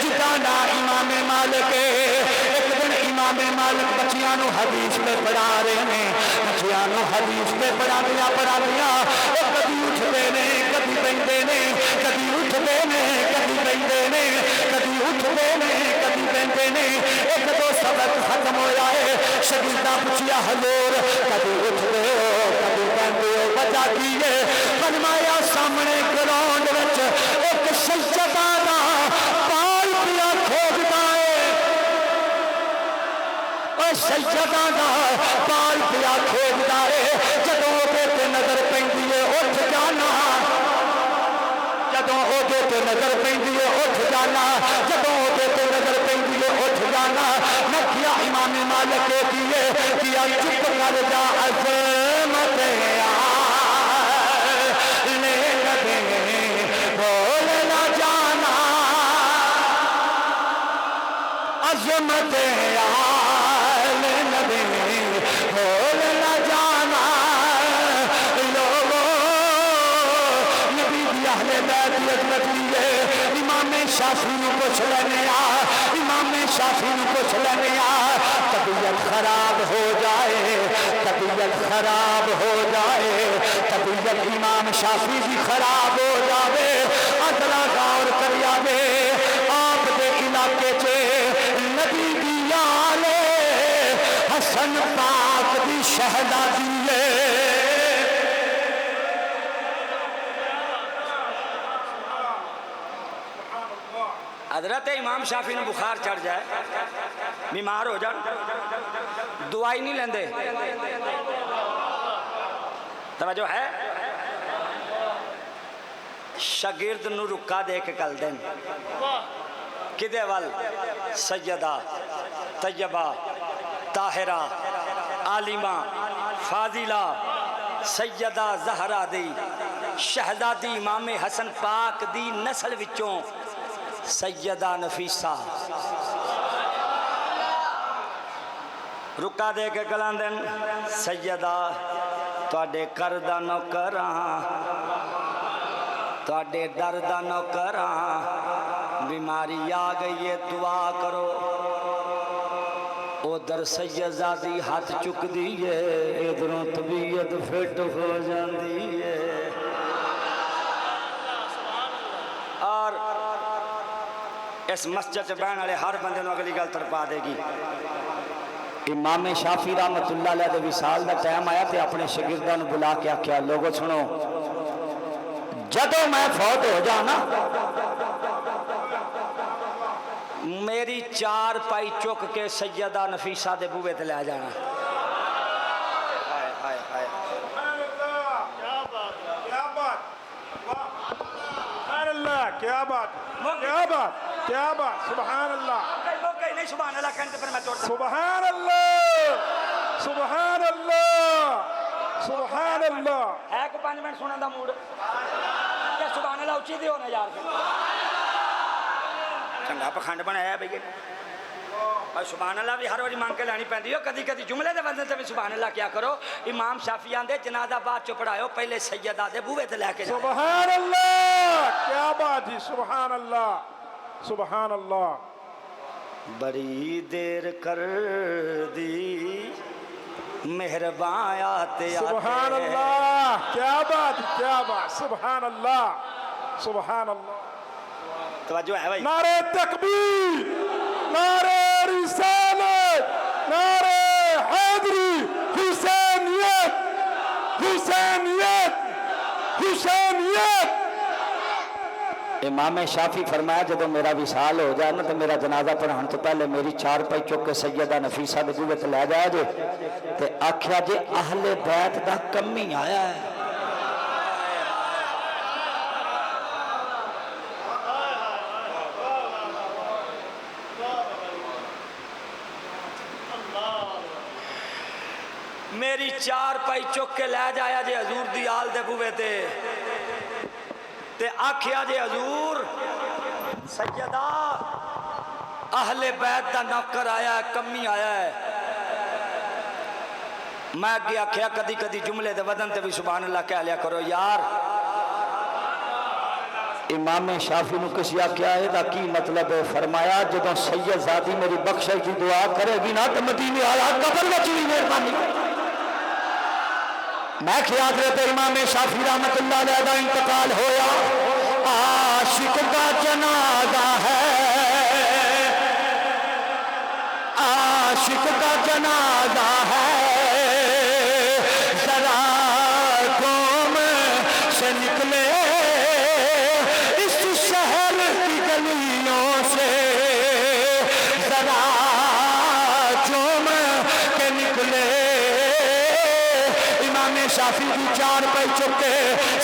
جتانا امام مالک ایک دن امام مالک بچیاں نو حدیث میں پڑھا رہے ہیں بچیاں نو حدیث میں پڑھا دیا وہ کبھی اٹھتے نے کبھی بہتے نے کبھی اٹھتے نے کبھی بہتے نے کبھی اٹھتے نے کبھی بہتے نے ایک دو سبق ختم ہوا ہے شاگرداں پوچھیا حضور کبھی اٹھتے ہو کبھی بہتے ہو وجہ کی ہے فرمایا سامنے گراؤنڈ وچ ایک سجدہ دا پال پیا کھودتا ہے اور سجدہ دا پال پیا کھودتا ہے جدوں تے نظر پیندی ہے اٹھ جانا جدوں تے نظر پیندی ہے اٹھ جانا جدوں تے نظر پیندی ہے اٹھ جانا میں کیا امام مالک کیے کیا چپ کر جا عظمت لے نبی بول نہ جانا عظمت آل نبی بول نہ جانا لوگوں نبی دی اہل بیت کی عظمت لیے امام شافعی نو پوچھ لینے امام شافعی نو پوچھ لینے طبیعت خراب ہو جائے طبیعت خراب ہو جائے طبیعت امام شافعی کی خراب ہو جائے ادرا غور کر آوے آپ دے علاقے چ نبی دی آل حسن پاک دی شہزادی ہے حضرت امام شافعی نے بخار چڑھ جائے بیمار ہو جان دعائی نہیں لیندے توجہ ہے شاگرد نو رکا دے کے کل دیں کدے وال سیدہ طیبہ طاہرہ عالمہ فاضلہ سیدہ زہرا دی شہزادی امام حسن پاک دی نسل وچوں سیدہ نفیسہ رکا دے کے کلان دن سیدہ تواڈے کردہ نوکراں تواڈے دردہ نوکراں بیماری آ گئی ہے دعا کرو ادھر سیدزادی ہاتھ چک دیئے ادھروں طبیعت فٹ ہو جاندی ہے اور اس مسجد بہن والے ہر بندے نو اگلی گل ترپا دے گی امام شافعی رحمت اللہ علیہ دے وصال دا ٹائم آیا تے اپنے شاگرداں نو بلا کے آکھیا لوگو سنو جدوں میں فوت ہو جانا میری چار پائی چک کے سیدہ نفیسہ دے بوے تے لے جانا. سبحان اللہ کیا بات کیا بات کیا بات سبحان اللہ نہیں سبحان اللہ کہنے پر میں توڑتا. سبحان اللہ سبحان اللہ سبحان اللہ. ہے کو 5 منٹ سنن دا موڈ کہ سبحان اللہ اچھی دی ہونا یار. چنگا پکھنڈ بنایا بھئی اور سبحان اللہ بھی ہر واری مانگ کے لانی پیندی ہو. کدی کدی جملے دے وزن تے بھی سبحان اللہ کیا کرو. امام شافعی آندے جنازہ بعد چ پڑھاؤ پہلے سیدہ دے بوے تے لے کے جاؤ. سبحان اللہ کیا بات جی سبحان اللہ سبحان اللہ. بڑی دیر کر دی مہربان آتے سبحان اللہ کیا بات سبحان اللہ سبحان اللہ. توجہ ہے بھائی. نعرہ تکبیر نعرہ رسالت نعرہ حیدری حسینیت حسینیت حسینیت. امام شافعی فرمایا جب میرا وصال ہو جائے نا تو میرا جنازہ پڑھان تو پہلے میری چار پائی چک کے سیدہ نفیسہ دے بوے تے لے جایا جے تے آکھیا جے اہل بیت دا کمی آیا ہے. میری چار پائی چک کے لے جایا جے حضور دی آل دے بوے تے آکھیا جے حضور سیدہ اہل بیت دا نوکر آیا ہے کمی آیا ہے. میں اگے آکھیا کدی کدی جملے دے وزن تے بھی سبحان اللہ کہہ لیا کرو یار. امام شافعی نو کسی آکھیا ہے دا کی مطلب ہے. فرمایا جدوں سید زادی میری بخشش دی دعا کرے گی نا تے مدینے والا قبر وچ بھی مہربانی. میں کہ حضرت امام شافعی رحمت اللہ علیہ دا انتقال ہویا عاشق کا جنازہ ہے عاشق کا جنازہ ہے ذرا قوم سے نکلے اس شہر کی گلیوں سے ذرا قوم کے نکلے. شافعی کی چار پائی چکے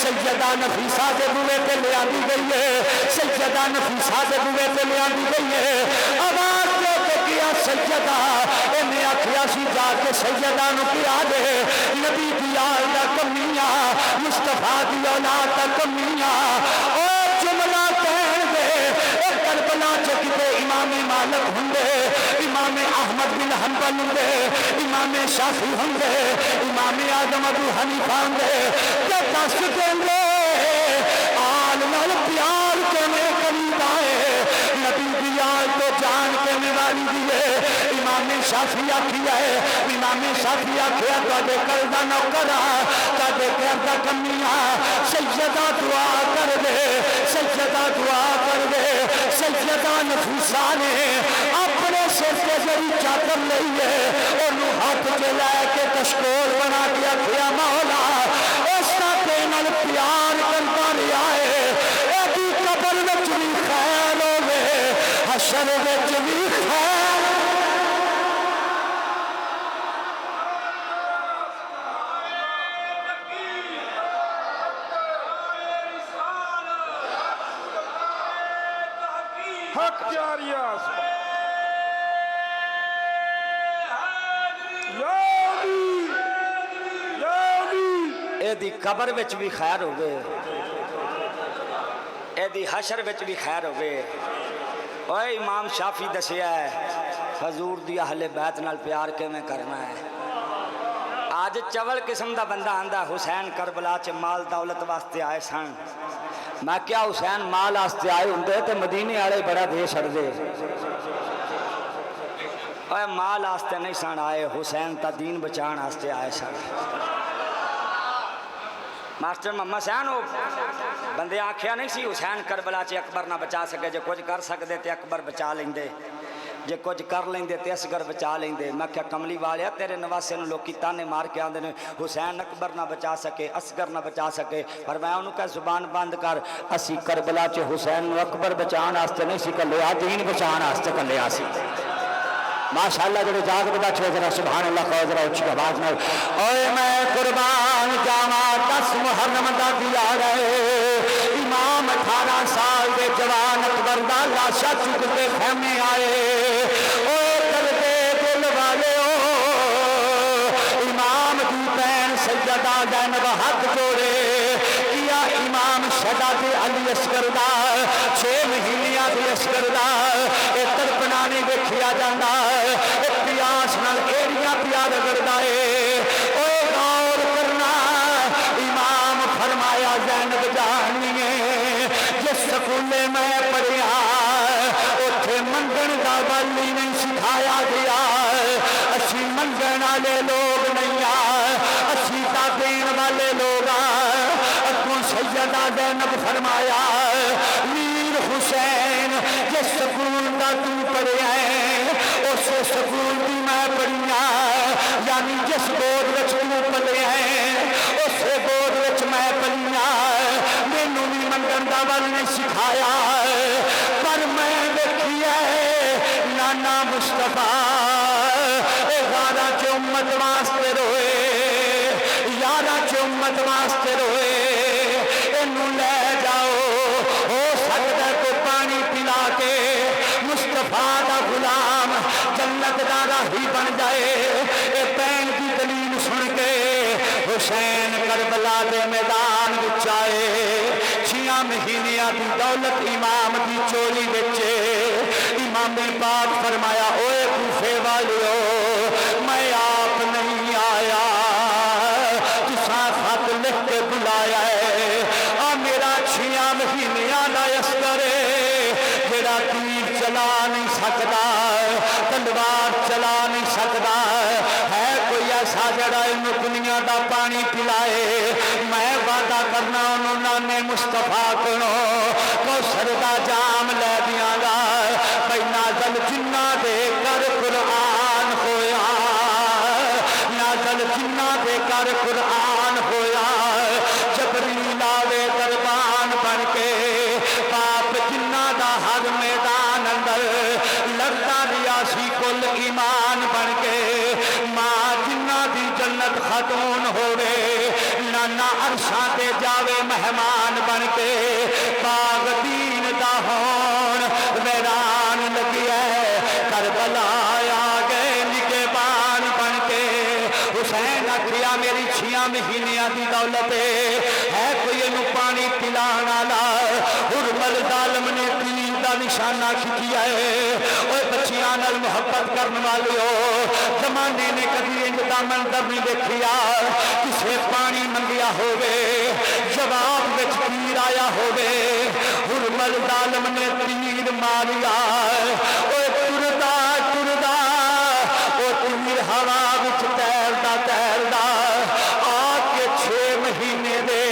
سیدہ نفیسہ دے بوے تے لے آندی گئی ہے. سیدہ نفیسہ دے بوے تے لے آندی گئی ہے. آواز دے کے کیا سیدہ انہیں آکھیا سی جا کے سیدہ نو کیا دے نبی دی آل دا کمیاں مصطفیٰ دی اولاد دا کمیاں. اور جملہ کہن دے ایک کربلا چکتے امام مالک ہندے امام احمد بن حنبل ہندے امام شافعی ہندے امام اعظم ابو حنیفہ ہندے کہ دس دیں آل نال پیار کے میں قریب آئے نبی دی آل تو جان کے میں والی دیئے. امام شافعی آکھیا ہے امام شافعی آکھیا تو کردہ نوکرہ تو کردہ کمیاں سیدہ دعا کر دے سیدہ دعا کر دے. سیدہ نفیسہ نے اپنے سر کے ذری چادر لئیے انہوں ہاتھ کے لائے کے کشکول بنا دیا کیا مولا اس کا پینل پیار کرتا رہا ہے. ایدی قبر وچ بھی خیر ہوئے حشر وچ بھی خیر. حق جاریہ ایدی قبر وچ بھی خیر ہوئے ایدی حشر وچ بھی خیر ہوئے. اوہ امام شافعی دسیا ہے حضور دی اہل بیت نال پیار کے میں کرنا ہے. آج چول قسم دا بندہ آندہ حسین کربلا چے مال دولت واسطے آئے سن. میں کیا حسین مال واسطے آئے ہوندے تے مدینے والے بڑا دے چھڑ دے. اوہ مال واسطے نہیں سن آئے حسین تا دین بچان واسطے آئے سن. ماسٹر محمد حسین ہو بندے آکھیا نہیں سی حسین کربلا چے اکبر نہ بچا سکے جے کچھ کر سکتے تے اکبر بچا لیندے. جے کچھ کر لیندے تے اصغر بچا لیندے میں کہا کملی والیا تیرے نواسے نو لوکی تانے مار کے آندے نے حسین اکبر نہ بچا سکے اصغر نہ بچا سکے پر میں انہوں کہا زبان بند کر اسی کربلا چے حسین نو اکبر بچان آستے نہیں سی کلے دین بچان آستے کلے آسی ماشاءاللہ جو جاگ بدا چھو ذرا سبحان اللہ خواہ ذرا اچھی آواز میں اوے میں قربان جاما 10 محرم دا دیا رہے امام 18 سال دے جوان اکبر دا لاشا چکتے خیمے آئے اوے کردے دل والے امام دی بین سیدہ زینب ہاتھ جوڑے کیا امام شہزاد علی اصغر دا 6 مہینیاں دی اصغر دا تڑپنا نہیں دیکھیا جاندہ پیاس نال ایڑیاں پیار کردا ہے اوے غور کرنا امام فرمایا زینب جانیے جس سکولے میں پڑھیا اوتھے منگن دا والی نہیں سکھایا گیا اسی منگن والے لوگ نہیں اسی تا دین والے لوگ اگوں سیدہ زینب فرمایا میر حسین جس سکول دا تو پڑھیا ہے اس سکول دی میں پڑھیا یعنی جس گود وچ تو پڑھیا ہے اس گود وچ میں پڑھیا مینوں بھی منگن دا ول نہیں سکھایا پر میں دیکھی ہے نانا مصطفیٰ غارہ چ امت واسطے روئے یارہ چ امت واسطے روئے اینوں لے جاؤ ہو سکتا ہے تو پانی پلا کے مصطفیٰ دا غلام جنت دا راہی بن جائے اے پین کی دلیل سن کے حسین کربلا دے میدان وچ آئے 6 مہینیاں دی دولت امام دی چوری وچے امام پاک فرمایا اوے کوفے والیو میں آپ نہیں آیا جساں خط لکھ کے بلایا ہے میرا 6 مہینیاں دا اصغر جڑا تیر چلا نہیں سکتا تلوار چلا نہیں سکتا ہے کوئی ایسا جڑا انہوں دنیا دا پانی پلائے میں وعدہ کرنا انہوں نانے مصطفیٰ کوثر دا جام لے دیا گا بھئی نازل جنہ دے کر قرآن ہویا نازل جنہ دے کر قرآن ہویا جبریل آوے دربان بن کے پاپ جنہ دا ہر میدان اندر لڑتا ریاسی کل ایمان بن کے ماں جنہ دی جنت خاتون ہوئے نانا عرشاں تے جاوے مہمان بن کے باغ دین دا ہون ویران لگی ہے کربلا آ گئے نکے بان بن کے حسین آکھیا میری 6 مہینیاں دی دولت ہے کوئی انہوں پانی پلانا لا حرمل ظالم نے تیر دا نشانہ کھچیا ہے اوہ بچیاں نال محبت کرنے والے ہو زمانے نے کبھی انج دا منظر نہیں دیکھیا کسے پانی منگیا ہوئے جواب وچ تیر آیا ہوئے حرمل ظالم نے تیر ماریا اوہ تردہ تردہ او تیر ہوا وچ تیردا تیردا آ کے 6 مہینے دے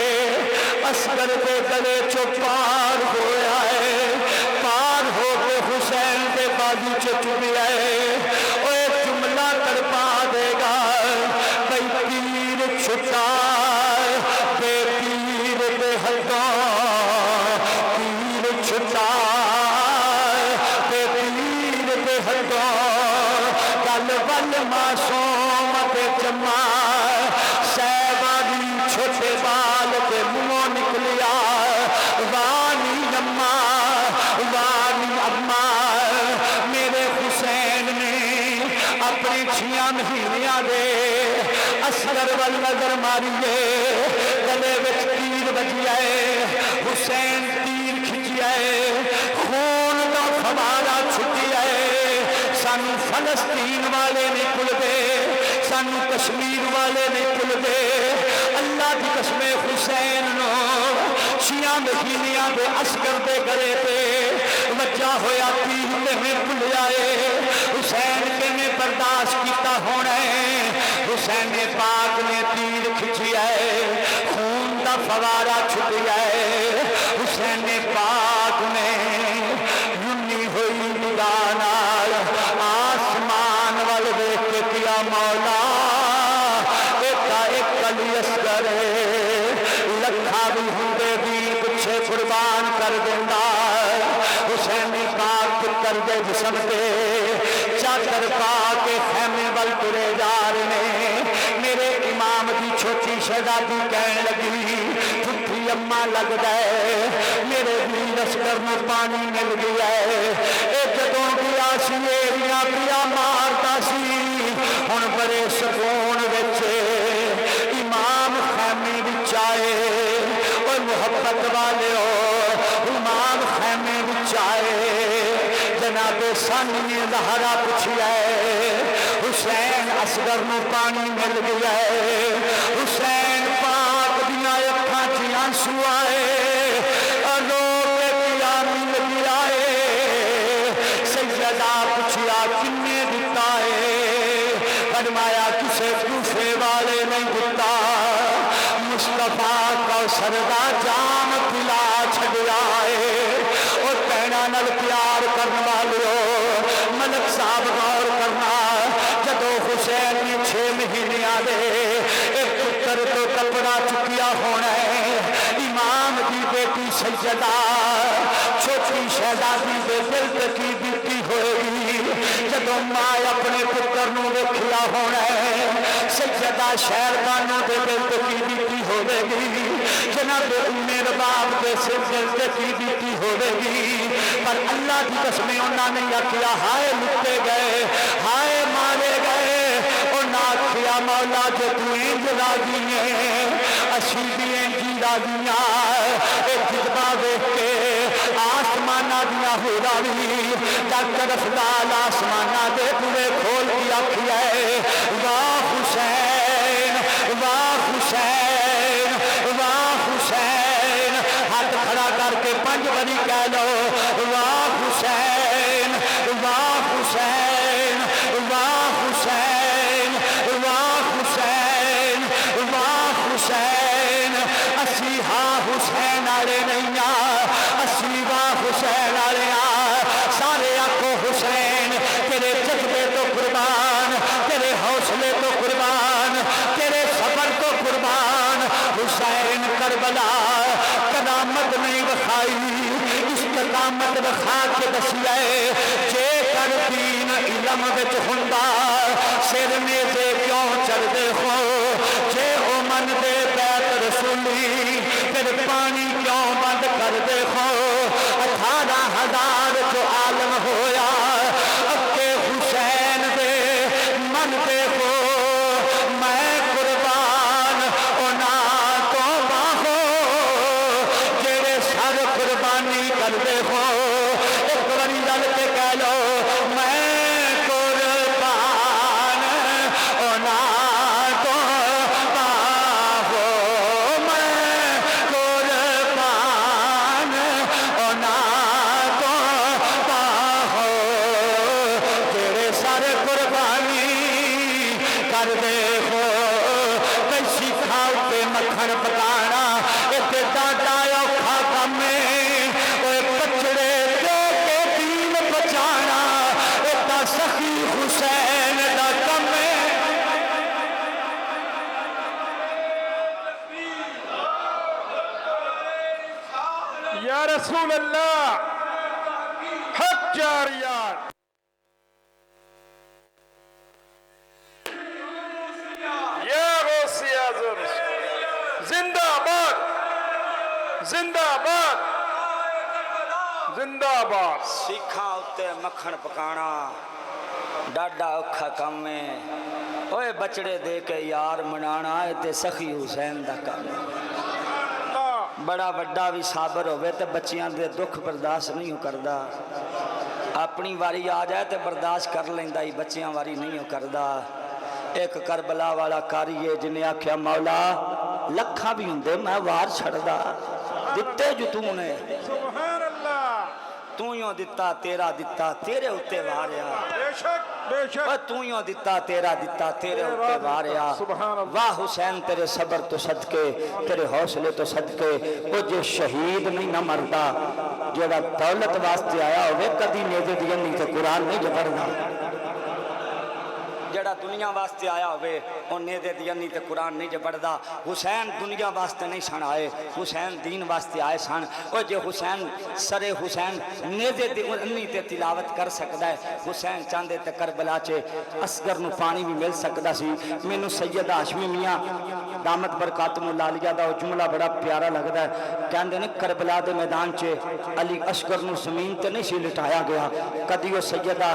اصغر دے گلے چو پار ہویا ہے پار ہو کے حسین دے بازو چ چبیا ہے اوے جملہ تڑپا دے گا بھئی پیر چھٹا بے پیر دے ہتھوں پیر چھٹا بے پیر دے ہتھوں گل ول معصوم تے جمع سہبانی چھوٹے بال کے منہوں نکلیا وانی اماں میرے حسین نے اپنی 6 مہینیاں دے اصغر وال نظر ماریے گلے وچ تیر بجیا ہے حسین تیر کھچیا ہے خون دا فوارہ چھٹیا ہے سانو فلسطین والے نہیں بھولدے سانو کشمیر والے نہیں بھولدے اللہ کی قسم حسین نو 6 مہینیاں دے اصغر دے گلے پہ بچہ ہویا تیر میں بھولیا ہے حسین کے نے برداشت کیتا ہونا ہے حسین پاک نے تیر کھچیا ہے خون دا فوارہ چھٹیا ہے حسین پاک نے یونی ہوئی نگاہ نال بھی ہوندے بھی پچھے قربان کر دیندا حسین پاک کر دے جسم تے چادر پا کے خیمے ول ترے جا رہے میرے امام دی چھوٹی شہزادی کہن لگی پھپھی اماں لگ گئے میرے ویر اصغر میں پانی مل گیا اے جدوں گیا سی ایڑیاں پیا مارتا سی ہن بڑے سکون وچ امام خیمے وچ آئے اور محبت والیو امام خیمے وچ آئے جناب ثانی زہرا پوچھیا حسین اصغر نو پانی مل گیا حسین پاک دیاں اکھاں چ آنسو آئے رو کے پیا مل گیا سیدہ پوچھیا کنے دتا فرمایا کسے کوفے والے نہیں دتا مصطفیٰ کوثر دا جام پلا چھڈیا اور کہنا نال پیار کرن والو ملک صاحب غور کرنا جدو حسین نے 6 مہینیاں دے ایک پتر تو کپڑا چکیا ہونا ہے امام دی بیٹی سیدہ چھوٹی شہزادی دے دل تے کی بیتی ہوئے گی جدو ماں اپنے پتر نو ویکھیا ہونا ہے سیدہ شہربانوں دے دل تے کی بیتی ہوئے گی جناب امیر باب دے سر دل تے کی بیتی ہوئے گی پر اللہ کی قسمیں انہاں نے آکھیا ہائے لٹے گئے ہائے مارے گئے انہاں آکھیا مولا جو تو انج راضی ہے اسی بھی انجی راضیاں ایک جذبہ دیکھ کے آسمانہ دیا ہو راوی ڈاکٹر افضال آسمانہ دے پورے کھول کی آکھیا ہے واہ حسین واہ حسین واہ حسین ہاتھ کھڑا کر کے 5 باری کہہ لو واہ حسین واہ حسین واہ حسین واہ حسین واہ حسین اسی ہاں حسین آلے نہیں اسی واہ حسین آلے سارے آنکھوں حسین تیرے جذبے تو قربان تیرے حوصلے تو قربان تیرے صبر تو قربان حسین کربلا کرامت نہیں بخائی استقامت بخا کے دسیا جے کر دین علم وچ ہوندا سر میزے کیوں چڑھدے ہو جے او من دے بیت رسولی پھر پانی کیوں بند کر دے ہو 18,000 جو عالم ہویا اکے حسین دے من دے ہو میں قربان اونا تو باہو جیرے سر قربانی کر دے ہو ایک بڑی دل کے کہہ لو میں قربان اونا تو باہو میں قربان اونا تو باہو جیرے سر قربانی کر دے ہو کسی کھاؤ کے مکھن پکانا ایک ڈاڈا اوکھا کم اوے پچڑے دے کے دین بچانا ایک سخی حسین دا کم یا رسول اللہ حق جاریات یا غوثی اعظم زندہ باد زندہ باد زندہ باد سکھاں اتے مکھن پکانا ڈاڈا اوکھا کم ہے اوے بچڑے دے کے یار منانا ہے تے سخی حسین دا کم بڑا وڈا بھی صابر ہوئے تے بچیاں دے دکھ برداشت نہیں ہو کردا اپنی واری آ جائے تے برداشت کر لیندا ہی بچیاں واری نہیں ہو کردا ایک کربلا والا کاری ہے جنہیں آکھیا مولا لکھاں بھی ہوندے میں وار چھڑدا دتے جو تو نے سبحان اللہ تو یوں دتا تیرا دتا تیرے اتے واریا بے شک بے شک تو یوں دتا تیرا دتا تیرے اتے واریا واہ حسین تیرے صبر تو صدقے تیرے حوصلے تو صدقے وہ جو شہید نہیں نہ مردا جڑا دولت واسطے آیا ہوئے کدی نیزے دیا نہیں تے قرآن نہیں جو پڑھنا جڑا دنیا واسطے آیا ہوئے انہیں دے دیانی تے قرآن نہیں جبڑدا حسین دنیا واسطے نہیں سن آئے حسین دین واسطے آئے سن اور جے حسین سرے حسین نیزے دیانی تے تلاوت کر سکتا ہے حسین چاندے تے کربلا چے اصغر نو پانی بھی مل سکتا سی مینوں سید ہاشمی میاں دامت برکاتم العالیہ دا جملہ بڑا پیارا لگتا ہے کہندے نے کربلا دے میدان چے علی اصغر نو زمین تے نہیں سی لٹایا گیا کدی وہ سیدہ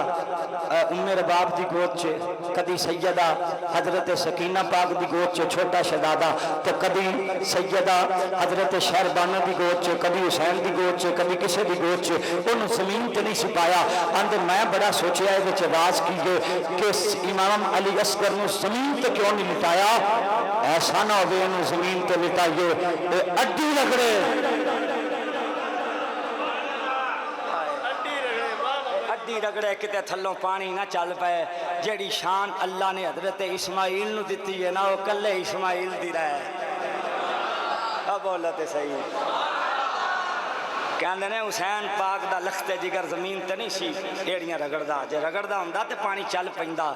ام رباب دی گود چے کدی سیدہ حضرت سکینہ پاک دی گود چے چھوٹا شہزادہ تے کدی سیدہ حضرت شہربانہ دی گود چے کدی حسین دی گود چے کدی کسے دی گود چے انہوں زمین تے نہیں سی پایا اندر میں بڑا سوچیا ہے وچ آواز کیجئے کہ امام علی اصغر نو زمین تے کیوں نہیں لٹایا ایسا نہ ہوئے انہوں زمین تے لٹائیے اڈی رگڑے رگڑے کتے تھلوں پانی نہ چل پائے جیڑی شان اللہ نے حضرت اسماعیل نو دیتی ہے نا وہ کلے اسماعیل دی رہے اب بولتے صحیح کہندے نے حسین پاک دا لخت جگر زمین تے نہیں سی ایڑیاں رگڑدا جے رگڑدا ہوندا تے پانی چل پیندا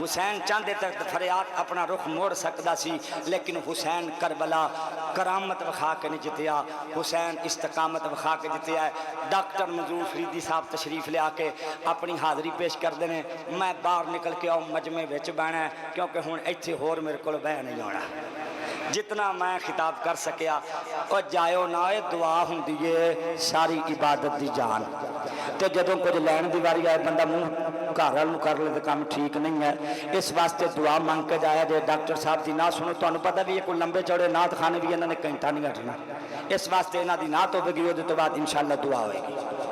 حسین چاندے تک فریاد اپنا رخ موڑ سکدا سی لیکن حسین کربلا کرامت وکھا کے نہیں جتیا حسین استقامت وکھا کے جتیا ہے ڈاکٹر منظور فریدی صاحب تشریف لے آ کے اپنی حاضری پیش کردے نے میں باہر نکل کے آؤ مجمع وچ بہنا ہے کیونکہ ہن ایتھے ہور میرے کول بہ نہیں ہونا جتنا میں خطاب کر سکیا اور جائیو نہ ہوئے دعا ہوں دیئے ساری عبادت دی جان تو جدوں کچھ لین دی واری آئے بندہ منہ کارل کر لے تو کام ٹھیک نہیں ہے اس واسطے دعا مانگ کے جایا جائے ڈاکٹر صاحب دی نہ سنو تو انہوں پتہ بھی یہ کوئی لمبے چوڑے نعت خانے بھی انہوں نے کہیں نے گھٹنا اس واسطے انہوں دی نعت ہوگی وہ تو بعد انشاءاللہ دعا ہوئے گی